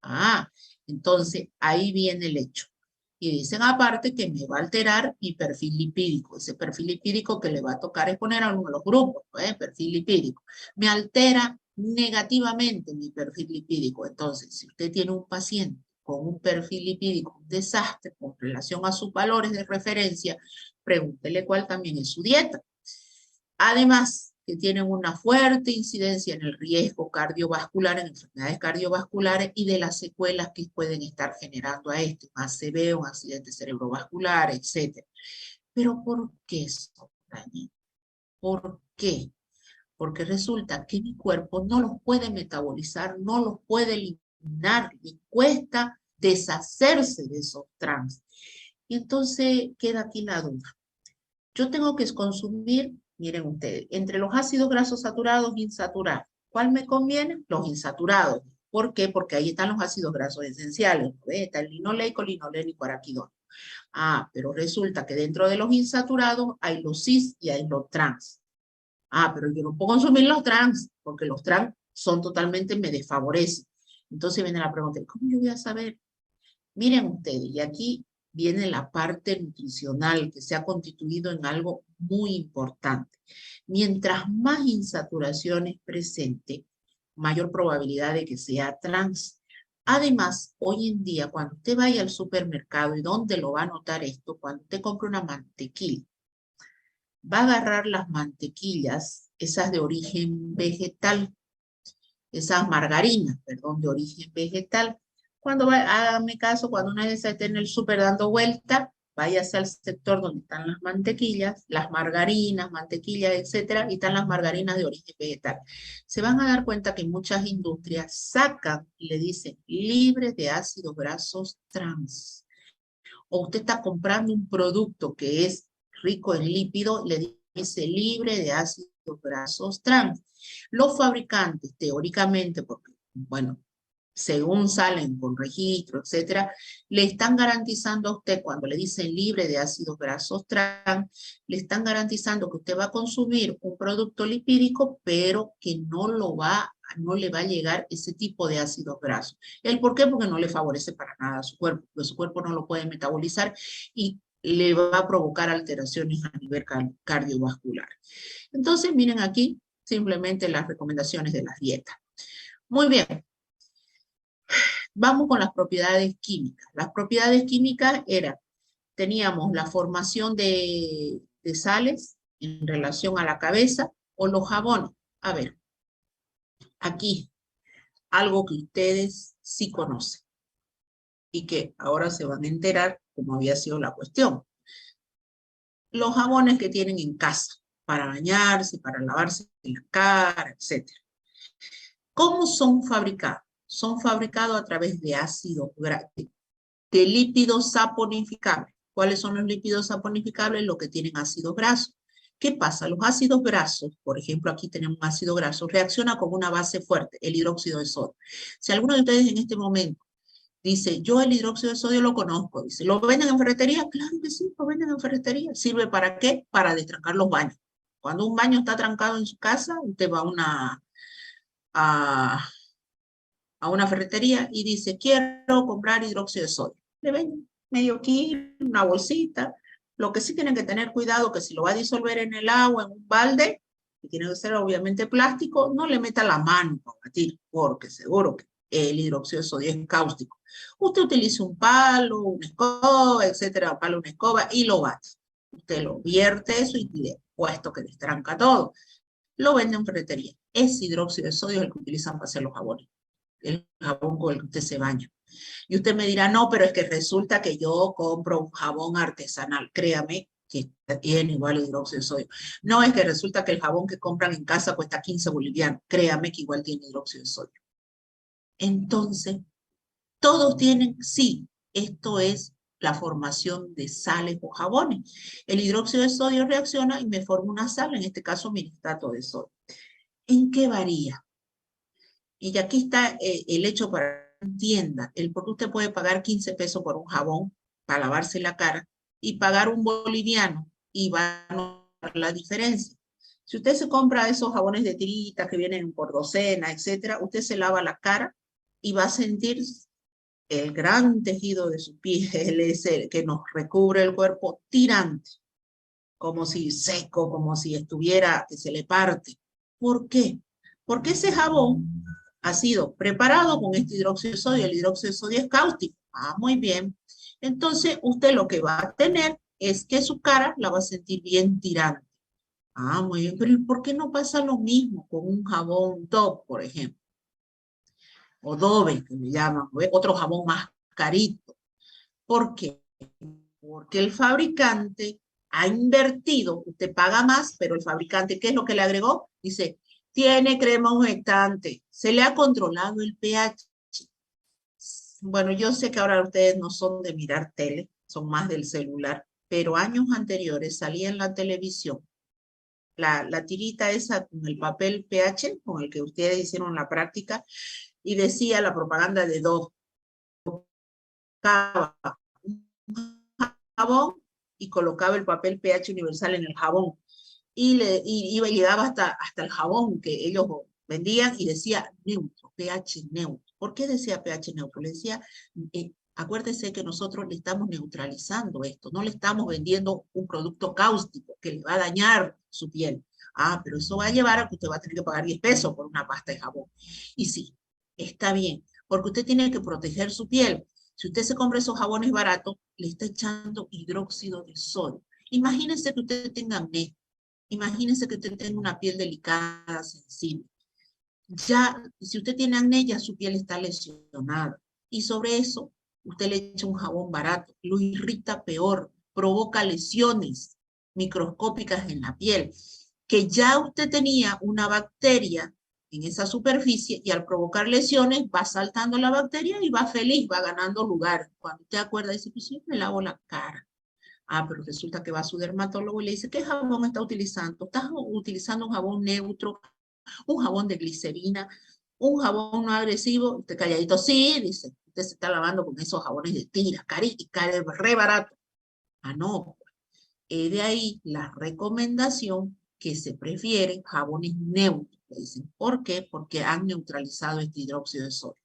Ah, entonces ahí viene el hecho. Y dicen aparte que me va a alterar mi perfil lipídico. Ese perfil lipídico que le va a tocar exponer a uno de los grupos, perfil lipídico. Me altera negativamente mi perfil lipídico. Entonces, si usted tiene un paciente con un perfil lipídico, un desastre con relación a sus valores de referencia, pregúntele cuál también es su dieta. Además, que tienen una fuerte incidencia en el riesgo cardiovascular, en enfermedades cardiovasculares y de las secuelas que pueden estar generando a esto, un ACV, un accidente cerebrovascular, etc. Pero ¿por qué eso, Dani? ¿Por qué? Porque resulta que mi cuerpo no los puede metabolizar, no los puede eliminar, le cuesta deshacerse de esos trans. Y entonces queda aquí la duda. Yo tengo que consumir, miren ustedes, entre los ácidos grasos saturados e insaturados. ¿Cuál me conviene? Los insaturados. ¿Por qué? Porque ahí están los ácidos grasos esenciales. Está el linoleico, linolénico, araquidón. Ah, pero resulta que dentro de los insaturados hay los cis y hay los trans. Ah, pero yo no puedo consumir los trans, porque los trans son totalmente, me desfavorecen. Entonces viene la pregunta, ¿cómo yo voy a saber? Miren ustedes, y aquí viene la parte nutricional que se ha constituido en algo muy importante. Mientras más insaturaciones presente, mayor probabilidad de que sea trans. Además, hoy en día, cuando usted vaya al supermercado, ¿y dónde lo va a notar esto? Cuando usted compra una mantequilla, va a agarrar las mantequillas, esas de origen vegetal, esas margarinas, perdón, de origen vegetal. Cuando hágame caso, cuando una vez esté en el súper dando vuelta, váyase al sector donde están las mantequillas, las margarinas, mantequillas, etcétera, y están las margarinas de origen vegetal. Se van a dar cuenta que muchas industrias sacan y le dicen libres de ácidos grasos trans. O usted está comprando un producto que es rico en lípido, le dice libre de ácidos grasos trans. Los fabricantes, teóricamente, porque, bueno, según salen con registro, etcétera, le están garantizando a usted, cuando le dicen libre de ácidos grasos trans, le están garantizando que usted va a consumir un producto lipídico, pero que no le va a llegar ese tipo de ácidos grasos. ¿El por qué? Porque no le favorece para nada a su cuerpo, porque su cuerpo no lo puede metabolizar y le va a provocar alteraciones a nivel cardiovascular. Entonces, miren aquí simplemente las recomendaciones de las dietas. Muy bien, vamos con las propiedades químicas. Las propiedades químicas teníamos la formación de sales en relación a la cabeza o los jabones. A ver, aquí algo que ustedes sí conocen y que ahora se van a enterar cómo había sido la cuestión. Los jabones que tienen en casa para bañarse, para lavarse la cara, etc. ¿Cómo son fabricados? Son fabricados a través de ácidos grasos, de lípidos saponificables. ¿Cuáles son los lípidos saponificables? Los que tienen ácidos grasos. ¿Qué pasa? Los ácidos grasos, por ejemplo, aquí tenemos un ácido graso, reacciona con una base fuerte, el hidróxido de sodio. Si alguno de ustedes en este momento dice, yo el hidróxido de sodio lo conozco, dice, ¿lo venden en ferretería? Claro que sí, lo venden en ferretería. ¿Sirve para qué? Para destrancar los baños. Cuando un baño está trancado en su casa, usted va a una ferretería y dice, quiero comprar hidróxido de sodio. Le venden medio kilo, una bolsita. Lo que sí tienen que tener cuidado que si lo va a disolver en el agua, en un balde, que tiene que ser obviamente plástico, no le meta la mano para batir, porque seguro que el hidróxido de sodio es cáustico. Usted utiliza un palo, una escoba, etcétera, palo, una escoba, y lo bate. Usted lo vierte eso y le puesto que destranca todo. Lo venden en ferretería. Ese hidróxido de sodio es el que utilizan para hacer los jabones, el jabón con el que usted se baña. Y usted me dirá, no, pero es que resulta que yo compro un jabón artesanal. Créame que tiene igual hidróxido de sodio. No es que resulta que el jabón que compran en casa cuesta 15 bolivianos. Créame que igual tiene hidróxido de sodio. Entonces, todos tienen, sí, esto es la formación de sales o jabones. El hidróxido de sodio reacciona y me forma una sal, en este caso miristato de sodio. ¿En qué varía? Y aquí está el hecho para que entienda, el por qué usted puede pagar 15 pesos por un jabón para lavarse la cara y pagar un boliviano y va a notar la diferencia. Si usted se compra esos jabones de tiritas que vienen por docena, etcétera, usted se lava la cara y va a sentir el gran tejido de su piel es el que nos recubre el cuerpo tirante, como si seco, como si estuviera que se le parte. ¿Por qué? Porque ese jabón ha sido preparado con este hidróxido de sodio. El hidróxido de sodio es cáustico. Ah, muy bien. Entonces, usted lo que va a tener es que su cara la va a sentir bien tirante. Ah, muy bien. Pero ¿y por qué no pasa lo mismo con un jabón Dove, por ejemplo? O Dove, que le llaman, otro jabón más carito. ¿Por qué? Porque el fabricante ha invertido, usted paga más, pero el fabricante, ¿qué es lo que le agregó? Dice, tiene crema humectante, se le ha controlado el pH. Bueno, yo sé que ahora ustedes no son de mirar tele, son más del celular, pero años anteriores salía en la televisión la tirita esa con el papel pH, con el que ustedes hicieron la práctica, y decía la propaganda de Dove, jabón y colocaba el papel pH universal en el jabón. Y llegaba hasta el jabón que ellos vendían y decía neutro, pH neutro. ¿Por qué decía pH neutro? Le decía, acuérdese que nosotros le estamos neutralizando esto, no le estamos vendiendo un producto cáustico que le va a dañar su piel. Ah, pero eso va a llevar a que usted va a tener que pagar 10 pesos por una pasta de jabón. Y sí, está bien, porque usted tiene que proteger su piel. Si usted se compra esos jabones baratos, le está echando hidróxido de sodio. Imagínese que usted tenga acné. Imagínese que usted tenga una piel delicada, sensible. Ya, si usted tiene acné, ya su piel está lesionada. Y sobre eso, usted le echa un jabón barato, lo irrita peor, provoca lesiones microscópicas en la piel, que ya usted tenía una bacteria en esa superficie y al provocar lesiones va saltando la bacteria y va feliz, va ganando lugar. Cuando usted acuerda, dice, pues sí, me lavo la cara. Ah, pero resulta que va a su dermatólogo y le dice, ¿qué jabón está utilizando? ¿Estás utilizando un jabón neutro, un jabón de glicerina, un jabón no agresivo? Usted calladito, sí, dice, usted se está lavando con esos jabones de tira, re barato. Ah, no. De ahí la recomendación que se prefieren jabones neutros. Dicen, ¿por qué? Porque han neutralizado este hidróxido de sodio.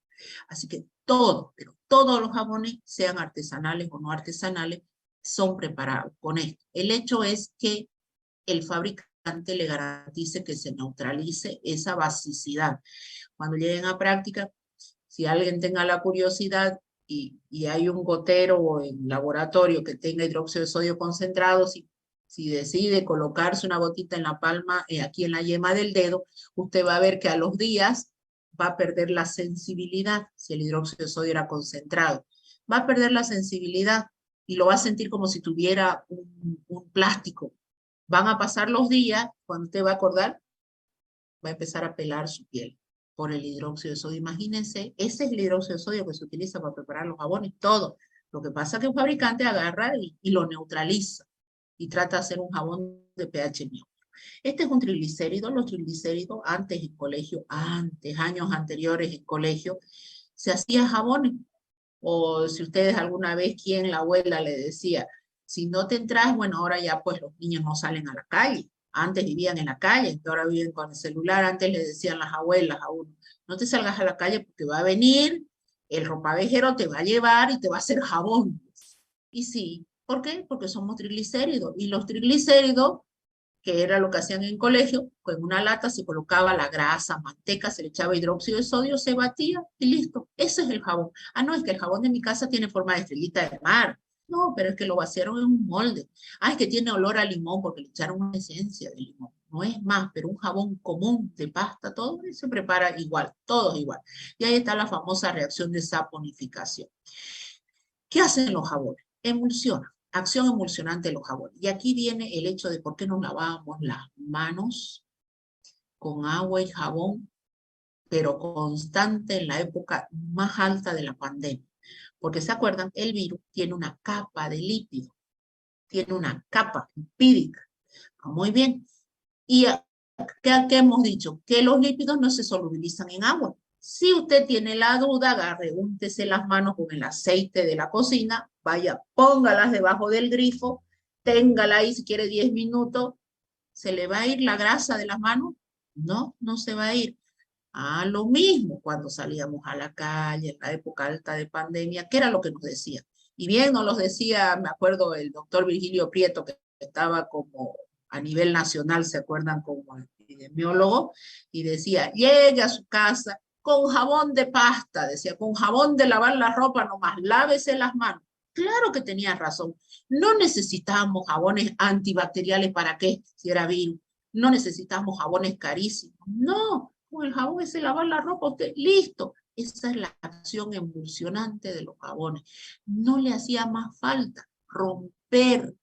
Así que todos, pero todos los jabones, sean artesanales o no artesanales, son preparados con esto. El hecho es que el fabricante le garantice que se neutralice esa basicidad. Cuando lleguen a práctica, si alguien tenga la curiosidad y hay un gotero en laboratorio que tenga hidróxido de sodio concentrado, si decide colocarse una gotita en la palma, aquí en la yema del dedo, usted va a ver que a los días va a perder la sensibilidad, si el hidróxido de sodio era concentrado. Va a perder la sensibilidad y lo va a sentir como si tuviera un plástico. Van a pasar los días, cuando usted va a acordar, va a empezar a pelar su piel por el hidróxido de sodio. Imagínense, ese es el hidróxido de sodio que se utiliza para preparar los jabones, todo. Lo que pasa es que un fabricante agarra y lo neutraliza y trata de hacer un jabón de pH neutro. Este es un triglicérido. Los triglicéridos antes en colegio, años anteriores en colegio, se hacía jabones. O si ustedes alguna vez, quien la abuela le decía, si no te entras, bueno, ahora ya pues los niños no salen a la calle. Antes vivían en la calle, ahora viven con el celular. Antes le decían las abuelas a uno, no te salgas a la calle porque va a venir, el ropavejero te va a llevar y te va a hacer jabón. Y sí, ¿por qué? Porque somos triglicéridos. Y los triglicéridos, que era lo que hacían en colegio, pues en una lata se colocaba la grasa, manteca, se le echaba hidróxido de sodio, se batía y listo. Ese es el jabón. Ah, no, es que el jabón de mi casa tiene forma de estrellita de mar. No, pero es que lo vaciaron en un molde. Ah, es que tiene olor a limón porque le echaron una esencia de limón. No es más, pero un jabón común de pasta, todo se prepara igual, todo igual. Y ahí está la famosa reacción de saponificación. ¿Qué hacen los jabones? Emulsionan, acción emulsionante de los jabones. Y aquí viene el hecho de por qué nos lavábamos las manos con agua y jabón, pero constante en la época más alta de la pandemia. Porque se acuerdan, el virus tiene una capa de lípido, tiene una capa lipídica. Muy bien. ¿Y qué hemos dicho? Que los lípidos no se solubilizan en agua. Si usted tiene la duda, agarre, úntese las manos con el aceite de la cocina, vaya, póngalas debajo del grifo, téngala ahí si quiere 10 minutos. ¿Se le va a ir la grasa de las manos? No, no se va a ir. Ah, lo mismo cuando salíamos a la calle en la época alta de pandemia, ¿qué era lo que nos decía? Y bien nos los decía, me acuerdo, el doctor Virgilio Prieto, que estaba como a nivel nacional, ¿se acuerdan? Como epidemiólogo, y decía, llegue a su casa con jabón de pasta, decía, con jabón de lavar la ropa nomás, lávese las manos. Claro que tenía razón. No necesitábamos jabones antibacteriales para qué, si era virus. No necesitamos jabones carísimos. No, con el jabón ese lavar la ropa, usted, listo. Esa es la acción emulsionante de los jabones. No le hacía más falta romper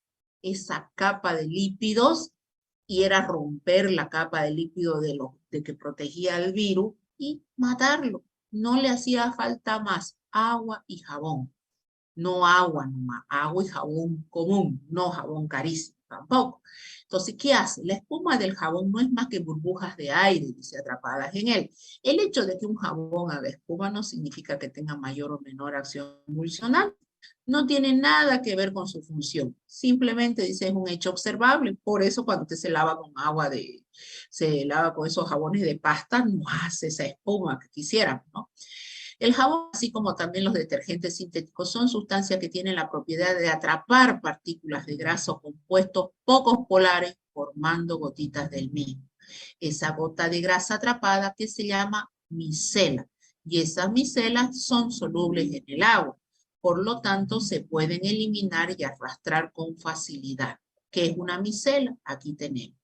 esa capa de lípidos y era romper la capa de lípido de que protegía al virus y matarlo. No le hacía falta más agua y jabón. No agua nomás, agua y jabón común, no jabón carísimo tampoco. Entonces, ¿qué hace? La espuma del jabón no es más que burbujas de aire, dice, atrapadas en él. El hecho de que un jabón haga espuma no significa que tenga mayor o menor acción emulsionante. No tiene nada que ver con su función. Simplemente dice es un hecho observable. Por eso cuando usted se lava con se lava con esos jabones de pasta, no hace esa espuma que quisiéramos, ¿no? El jabón, así como también los detergentes sintéticos, son sustancias que tienen la propiedad de atrapar partículas de grasa o compuestos pocos polares formando gotitas del mismo. Esa gota de grasa atrapada que se llama micela, y esas micelas son solubles en el agua. Por lo tanto, se pueden eliminar y arrastrar con facilidad. ¿Qué es una micela? Aquí tenemos.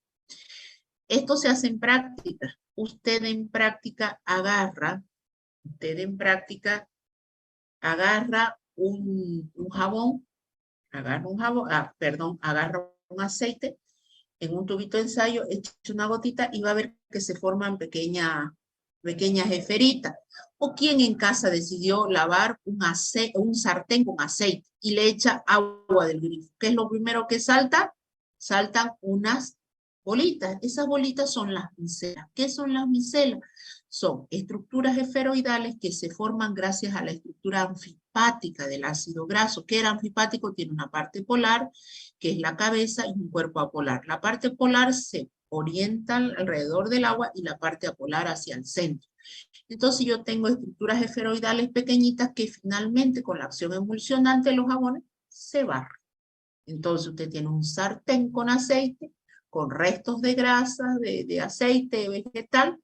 Esto se hace en práctica. Usted en práctica agarra agarra un aceite en un tubito de ensayo, echa una gotita y va a ver que se forman pequeñas esferitas. O quien en casa decidió lavar un sartén con aceite y le echa agua del grifo. ¿Qué es lo primero que salta? Saltan unas bolitas. Esas bolitas son las micelas. ¿Qué son las micelas? Son estructuras esferoidales que se forman gracias a la estructura anfipática del ácido graso. ¿Qué era anfipático? Tiene una parte polar, que es la cabeza, y un cuerpo apolar. La parte polar se orienta alrededor del agua y la parte apolar hacia el centro. Entonces yo tengo estructuras esferoidales pequeñitas que finalmente con la acción emulsionante de los jabones se barren. Entonces usted tiene un sartén con aceite, con restos de grasa, de aceite vegetal,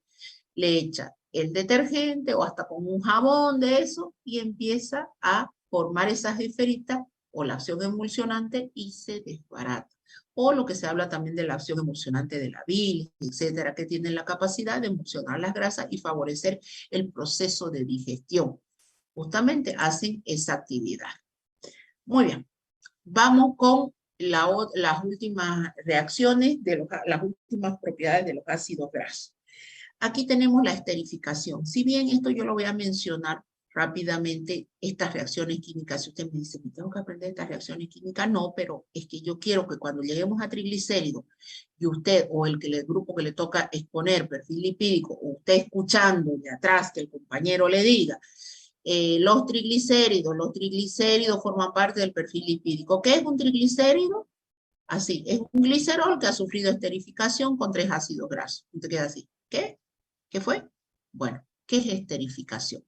le echa el detergente o hasta con un jabón de eso y empieza a formar esas esferitas o la acción emulsionante y se desbarata. O lo que se habla también de la acción emulsionante de la bilis, etcétera, que tienen la capacidad de emulsionar las grasas y favorecer el proceso de digestión. Justamente hacen esa actividad. Muy bien, vamos con las últimas reacciones, las últimas propiedades de los ácidos grasos. Aquí tenemos la esterificación. Si bien esto yo lo voy a mencionar rápidamente, estas reacciones químicas, si usted me dice, ¿me tengo que aprender estas reacciones químicas? No, pero es que yo quiero que cuando lleguemos a triglicéridos, y usted o el grupo que le toca exponer perfil lipídico, o usted escuchando de atrás que el compañero le diga, los triglicéridos forman parte del perfil lipídico. ¿Qué es un triglicérido? Así, es un glicerol que ha sufrido esterificación con 3 ácidos grasos. Usted queda así, ¿qué? ¿Qué fue? Bueno, ¿qué es esterificación?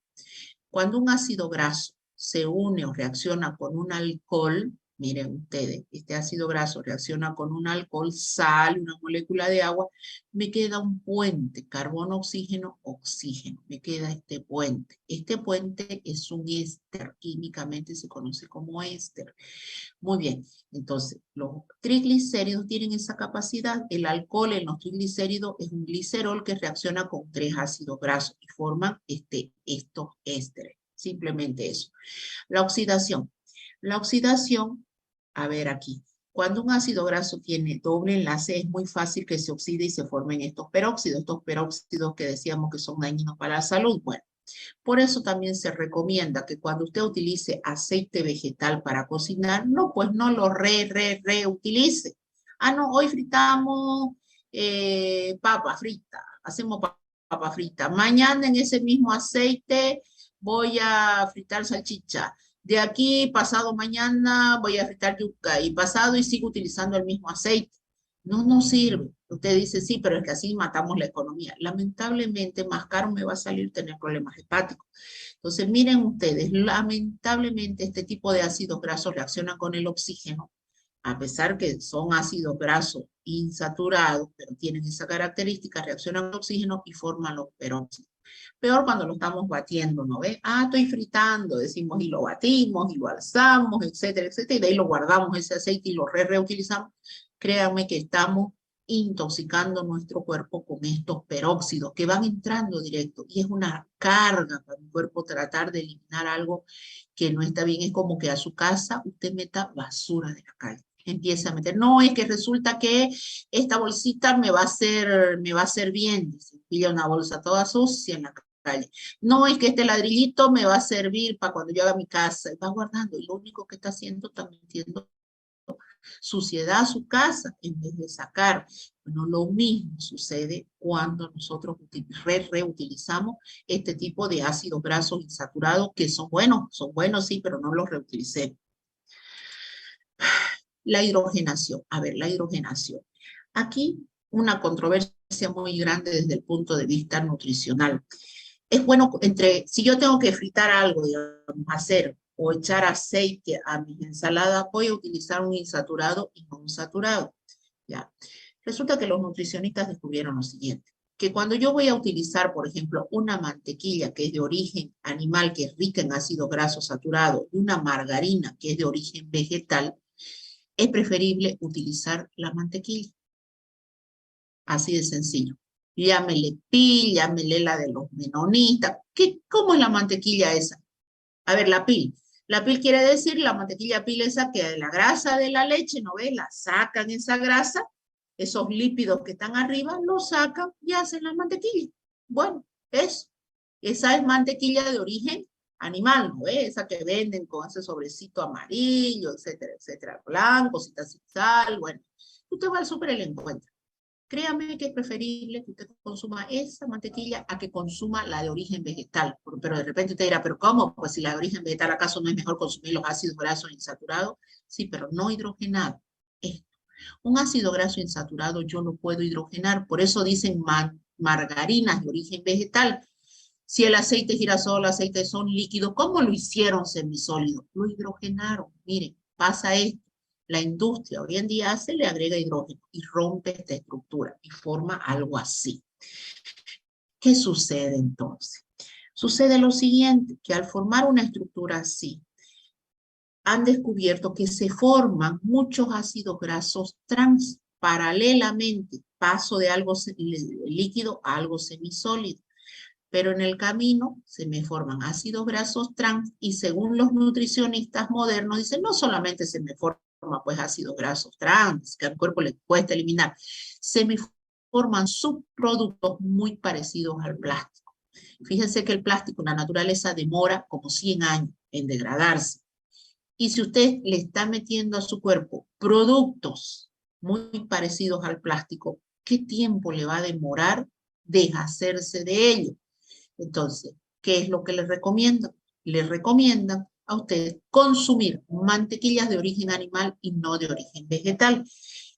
Cuando un ácido graso se une o reacciona con un alcohol, miren ustedes, este ácido graso reacciona con un alcohol, sale una molécula de agua, me queda un puente, carbono, oxígeno, oxígeno, me queda este puente. Este puente es un éster, químicamente se conoce como éster. Muy bien, entonces los triglicéridos tienen esa capacidad. El alcohol en los triglicéridos es un glicerol que reacciona con 3 ácidos grasos y forman estos ésteres. Simplemente eso. La oxidación. La oxidación, a ver aquí, cuando un ácido graso tiene doble enlace, es muy fácil que se oxide y se formen estos peróxidos que decíamos que son dañinos para la salud. Bueno, por eso también se recomienda que cuando usted utilice aceite vegetal para cocinar, no, pues no lo reutilice. Ah, no, hoy fritamos papa frita, hacemos papa frita. Mañana en ese mismo aceite voy a fritar salchicha. De aquí, pasado mañana, voy a fritar yuca y pasado y sigo utilizando el mismo aceite. No nos sirve. Usted dice, sí, pero es que así matamos la economía. Lamentablemente, más caro me va a salir tener problemas hepáticos. Entonces, miren ustedes, lamentablemente este tipo de ácidos grasos reaccionan con el oxígeno, a pesar que son ácidos grasos insaturados, pero tienen esa característica, reaccionan con el oxígeno y forman los peróxidos. Peor cuando lo estamos batiendo, ¿no ve? Ah, estoy fritando, decimos, y lo batimos, y lo alzamos, etcétera, etcétera, y de ahí lo guardamos ese aceite y lo reutilizamos. Créanme que estamos intoxicando nuestro cuerpo con estos peróxidos que van entrando directo, y es una carga para el cuerpo tratar de eliminar algo que no está bien. Es como que a su casa usted meta basura de la calle. Empieza a meter, no, es que resulta que esta bolsita me va a hacer bien. Dice, pilla una bolsa toda sucia en la calle. No, es que este ladrillito me va a servir para cuando yo haga mi casa. Y va guardando, y lo único que está haciendo, está metiendo suciedad a su casa en vez de sacar. Bueno, lo mismo sucede cuando nosotros reutilizamos este tipo de ácidos grasos insaturados, que son buenos sí, pero no los reutilicemos. La hidrogenación. A ver, la hidrogenación. Aquí una controversia muy grande desde el punto de vista nutricional. Es bueno, si yo tengo que fritar algo, digamos, hacer o echar aceite a mis ensaladas, voy a utilizar un insaturado y no un saturado. ¿Ya? Resulta que los nutricionistas descubrieron lo siguiente, que cuando yo voy a utilizar, por ejemplo, una mantequilla que es de origen animal, que es rica en ácido graso saturado, y una margarina que es de origen vegetal, es preferible utilizar la mantequilla. Así de sencillo. Llámele pil, llámele la de los menonitas. ¿Cómo es la mantequilla esa? A ver, la pil. La pil quiere decir la mantequilla pil esa que de la grasa de la leche, ¿no ves? La sacan esa grasa, esos lípidos que están arriba, los sacan y hacen la mantequilla. Bueno, esa es mantequilla de origen animal, ¿no ves? Esa que venden con ese sobrecito amarillo, etcétera, etcétera, blanco, sin sal, bueno. Usted va al súper y la encuentra. Créame que es preferible que usted consuma esa mantequilla a que consuma la de origen vegetal. Pero de repente usted dirá, ¿pero cómo? Pues si la de origen vegetal, ¿acaso no es mejor consumir los ácidos grasos insaturados? Sí, pero no hidrogenado. Un ácido graso insaturado yo lo puedo hidrogenar, por eso dicen margarinas de origen vegetal. Si el aceite de girasol, el aceite son líquidos, ¿cómo lo hicieron semisólido? Lo hidrogenaron. Miren, pasa esto. La industria hoy en día le agrega hidrógeno y rompe esta estructura y forma algo así. ¿Qué sucede entonces? Sucede lo siguiente, que al formar una estructura así, han descubierto que se forman muchos ácidos grasos trans paralelamente, paso de algo líquido a algo semisólido. Pero en el camino se me forman ácidos grasos trans y según los nutricionistas modernos dicen, no solamente se me forma pues ácidos grasos trans, que al cuerpo le cuesta eliminar, se me forman subproductos muy parecidos al plástico. Fíjense que el plástico en la naturaleza demora como 100 años en degradarse. Y si usted le está metiendo a su cuerpo productos muy parecidos al plástico, ¿qué tiempo le va a demorar deshacerse de ellos? Entonces, ¿qué es lo que les recomiendan? Les recomiendan a usted consumir mantequillas de origen animal y no de origen vegetal.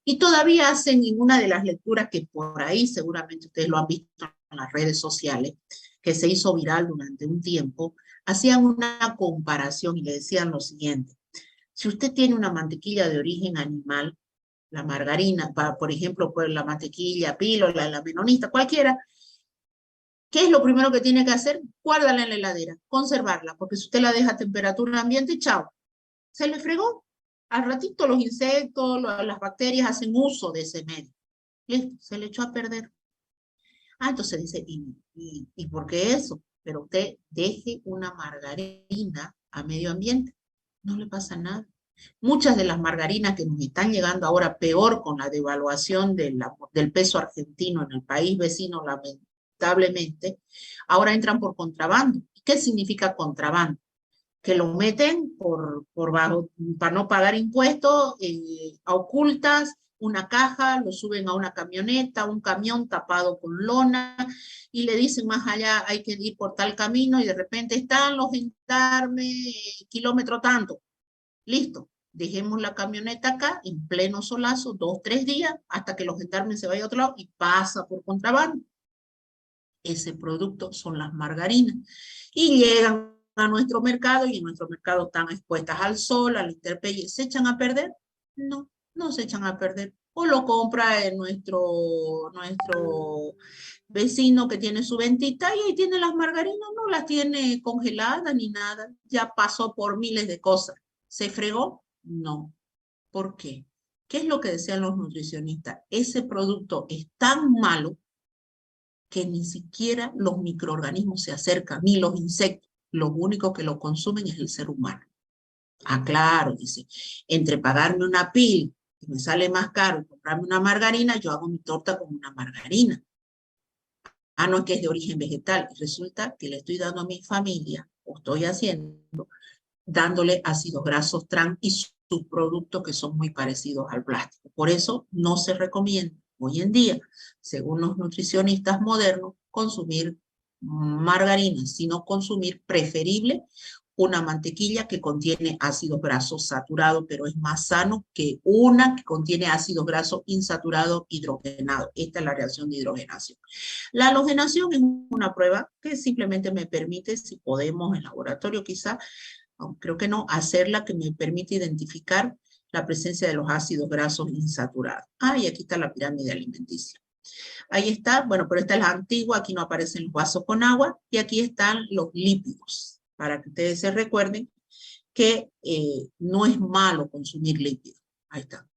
Y todavía hacen en una de las lecturas que por ahí seguramente ustedes lo han visto en las redes sociales, que se hizo viral durante un tiempo, hacían una comparación y le decían lo siguiente. Si usted tiene una mantequilla de origen animal, la margarina, por ejemplo, pues la mantequilla pilo, la menonita, cualquiera, ¿qué es lo primero que tiene que hacer? Guárdala en la heladera, conservarla, porque si usted la deja a temperatura ambiente, chao, se le fregó. Al ratito los insectos, las bacterias hacen uso de ese medio. Listo, se le echó a perder. Ah, entonces dice, ¿y por qué eso? Pero usted deje una margarina a medio ambiente, no le pasa nada. Muchas de las margarinas que nos están llegando ahora, peor con la devaluación del peso argentino en el país vecino, lamentablemente, ahora entran por contrabando. ¿Qué significa contrabando? Que lo meten para no pagar impuestos, a ocultas, una caja, lo suben a una camioneta, un camión tapado con lona, y le dicen más allá hay que ir por tal camino, y de repente están los gendarmes, kilómetro tanto. Listo, Dejemos la camioneta acá, en pleno solazo, 2, 3 días, hasta que los gendarmes se vayan a otro lado y pasa por contrabando. Ese producto son las margarinas. Y llegan a nuestro mercado y en nuestro mercado están expuestas al sol, a la intemperie. ¿Se echan a perder? No, no se echan a perder. O lo compra nuestro vecino que tiene su ventita y ahí tiene las margarinas, no las tiene congeladas ni nada. Ya pasó por miles de cosas. ¿Se fregó? No. ¿Por qué? ¿Qué es lo que decían los nutricionistas? Ese producto es tan malo que ni siquiera los microorganismos se acercan, ni los insectos. Los únicos que lo consumen es el ser humano. Ah, claro, dice, entre pagarme una pil, que me sale más caro, y comprarme una margarina, yo hago mi torta con una margarina. Ah, no, es que es de origen vegetal. Resulta que le estoy dando a mi familia, o estoy haciendo, dándole ácidos grasos trans y subproductos que son muy parecidos al plástico. Por eso no se recomienda hoy en día, según los nutricionistas modernos, consumir margarina, sino consumir preferible una mantequilla que contiene ácidos grasos saturados, pero es más sano que una que contiene ácidos grasos insaturados hidrogenados. Esta es la reacción de hidrogenación. La halogenación es una prueba que simplemente me permite, si podemos en laboratorio quizá, creo que no, hacerla que me permite identificar la presencia de los ácidos grasos insaturados. Ah, y aquí está la pirámide alimenticia. Ahí está, bueno, pero esta es la antigua, aquí no aparecen los vasos con agua, y aquí están los lípidos, para que ustedes se recuerden que no es malo consumir lípidos. Ahí está.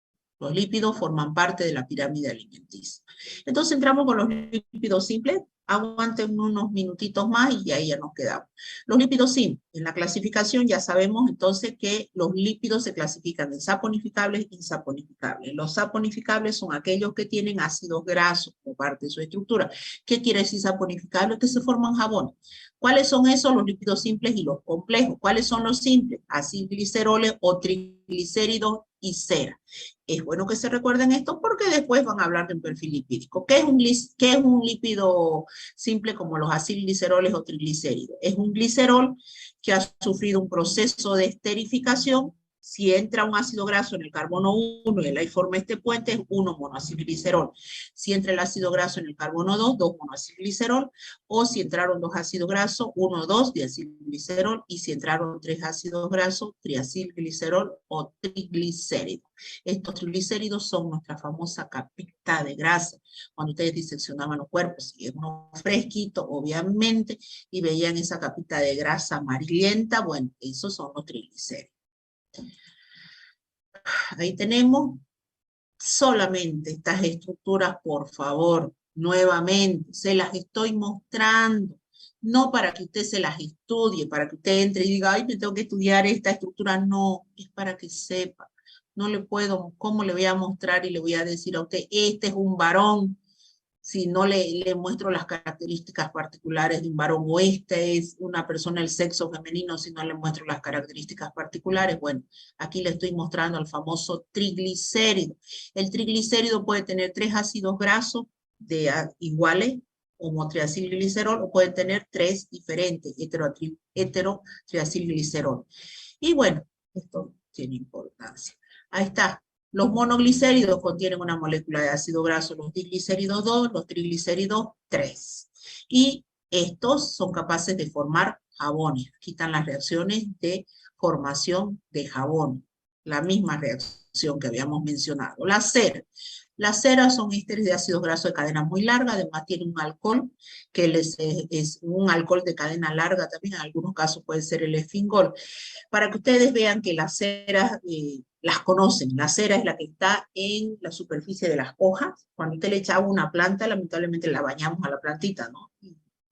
Los lípidos forman parte de la pirámide alimenticia. Entonces entramos con los lípidos simples. Aguanten unos minutitos más y ahí ya nos quedamos. Los lípidos simples. En la clasificación ya sabemos entonces que los lípidos se clasifican en saponificables e insaponificables. Los saponificables son aquellos que tienen ácidos grasos como parte de su estructura. ¿Qué quiere decir saponificables? Que se forman jabones. ¿Cuáles son esos? Los lípidos simples y los complejos. ¿Cuáles son los simples? Acilgliceroles o triglicéridos y cera. Es bueno que se recuerden esto porque después van a hablar de un perfil lipídico. ¿Qué es un lípido simple como los acilgliceroles o triglicéridos? Es un glicerol que ha sufrido un proceso de esterificación. Si entra un ácido graso en el carbono 1 y él ahí forma este puente, es 1 monoacilglicerol. Si entra el ácido graso en el carbono 2, 2 monoacilglicerol. O si entraron 2 ácidos grasos, 1 o 2 diacilglicerol. Y si entraron 3 ácidos grasos, triacilglicerol o triglicéridos. Estos triglicéridos son nuestra famosa capita de grasa. Cuando ustedes diseccionaban los cuerpos, y es uno fresquito, obviamente, y veían esa capita de grasa amarillenta, bueno, esos son los triglicéridos. Ahí tenemos solamente estas estructuras, por favor, nuevamente, se las estoy mostrando, no para que usted se las estudie, para que usted entre y diga, ay, me tengo que estudiar esta estructura, no, es para que sepa. No le puedo, ¿cómo le voy a mostrar y le voy a decir a usted, este es un varón, si no le muestro las características particulares de un varón, o esta es una persona del sexo femenino, si no le muestro las características particulares? Bueno, aquí le estoy mostrando el famoso triglicérido. El triglicérido puede tener 3 ácidos grasos iguales, como triacilglicerol, o puede tener 3 diferentes, heterotriacilglicerol. Y bueno, esto tiene importancia. Ahí está. Los monoglicéridos contienen una molécula de ácido graso, los diglicéridos 2, los triglicéridos 3. Y estos son capaces de formar jabones. Aquí están las reacciones de formación de jabón. La misma reacción que habíamos mencionado. La cera. Las ceras son ésteres de ácidos grasos de cadena muy larga, además tiene un alcohol que es un alcohol de cadena larga también, en algunos casos puede ser el esfingol. Para que ustedes vean que las ceras las conocen. La cera es la que está en la superficie de las hojas. Cuando usted le echa agua a una planta, lamentablemente la bañamos a la plantita, ¿no?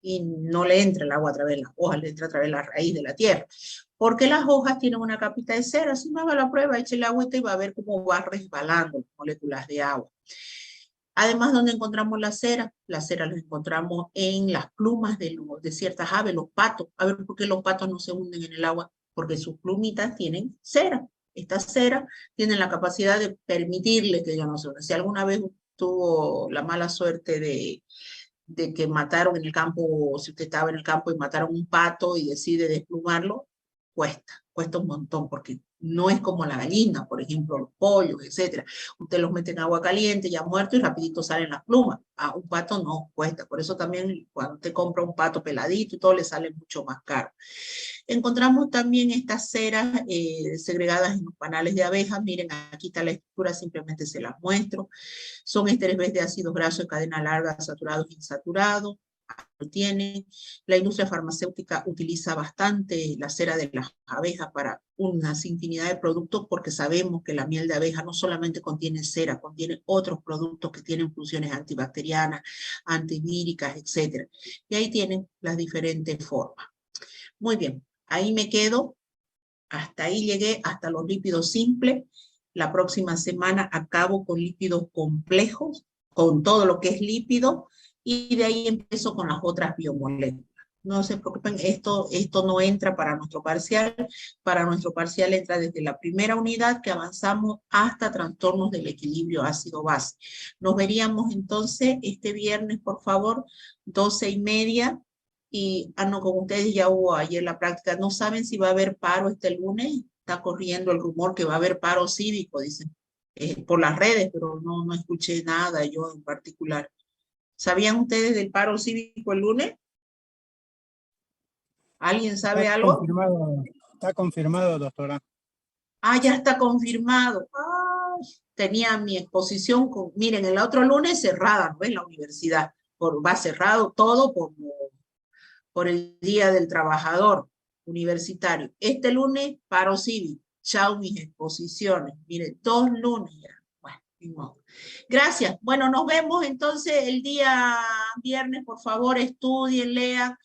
Y no le entra el agua a través de las hojas, le entra a través de la raíz de la tierra. Porque las hojas tienen una capita de cera. Si no haga la prueba, eche el agüita y va a ver cómo va resbalando las moléculas de agua. Además, ¿dónde encontramos la cera? La cera la encontramos en las plumas de ciertas aves, los patos. A ver, ¿por qué los patos no se hunden en el agua? Porque sus plumitas tienen cera. Esta cera tiene la capacidad de permitirle que ellos no se hunden. Si alguna vez tuvo la mala suerte de que mataron en el campo, o si usted estaba en el campo y mataron un pato y decide desplumarlo, cuesta un montón, porque no es como la gallina, por ejemplo, los pollos, etcétera. Usted los mete en agua caliente, ya muerto, y rapidito salen las plumas. A un pato no cuesta, por eso también cuando usted compra un pato peladito y todo, le sale mucho más caro. Encontramos también estas ceras segregadas en los panales de abejas. Miren, aquí está la estructura, simplemente se las muestro. Son ésteres de ácidos grasos de cadena larga, saturados e insaturados. Tiene. La industria farmacéutica utiliza bastante la cera de las abejas para una infinidad de productos, porque sabemos que la miel de abeja no solamente contiene cera, contiene otros productos que tienen funciones antibacterianas, antivíricas, etc. Y ahí tienen las diferentes formas. Muy bien, ahí me quedo. Hasta ahí llegué, hasta los lípidos simples. La próxima semana acabo con lípidos complejos, con todo lo que es lípido, y de ahí empiezo con las otras biomoléculas. No se preocupen, esto no entra para nuestro parcial. Para nuestro parcial entra desde la primera unidad que avanzamos hasta trastornos del equilibrio ácido-base. Nos veríamos entonces este viernes, por favor, 12:30. Y, no, con ustedes ya hubo ayer la práctica. ¿No saben si va a haber paro este lunes? Está corriendo el rumor que va a haber paro cívico, dicen, por las redes, pero no escuché nada yo en particular. ¿Sabían ustedes del paro cívico el lunes? ¿Alguien sabe algo? Está confirmado, doctora. Ya está confirmado. Ay, tenía mi exposición con, miren, el otro lunes cerrada, ¿no? En la universidad, va cerrado todo por el Día del Trabajador Universitario. Este lunes, paro cívico. Chao mis exposiciones. Miren, 2 lunes ya. Bueno, ni modo. Gracias. Bueno, nos vemos entonces el día viernes. Por favor, estudien, lean.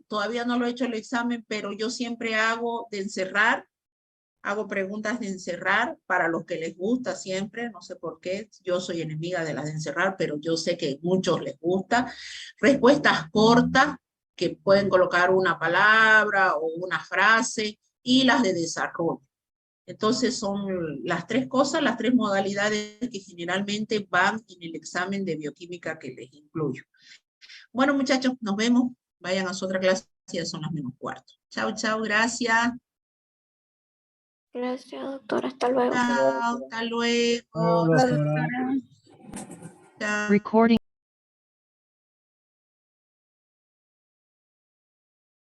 Todavía no lo he hecho el examen, pero yo siempre hago de encerrar. Hago preguntas de encerrar para los que les gusta siempre, no sé por qué, yo soy enemiga de las de encerrar, pero yo sé que a muchos les gusta. Respuestas cortas, que pueden colocar una palabra o una frase, y las de desarrollo. Entonces son las 3 cosas, las 3 modalidades que generalmente van en el examen de bioquímica que les incluyo. Bueno, muchachos, nos vemos. Vayan a su otra clase, ya son las -15. Chao, chao, gracias. Gracias, doctora. Hasta luego. Chao, hasta luego. Doctora. Chao. Recording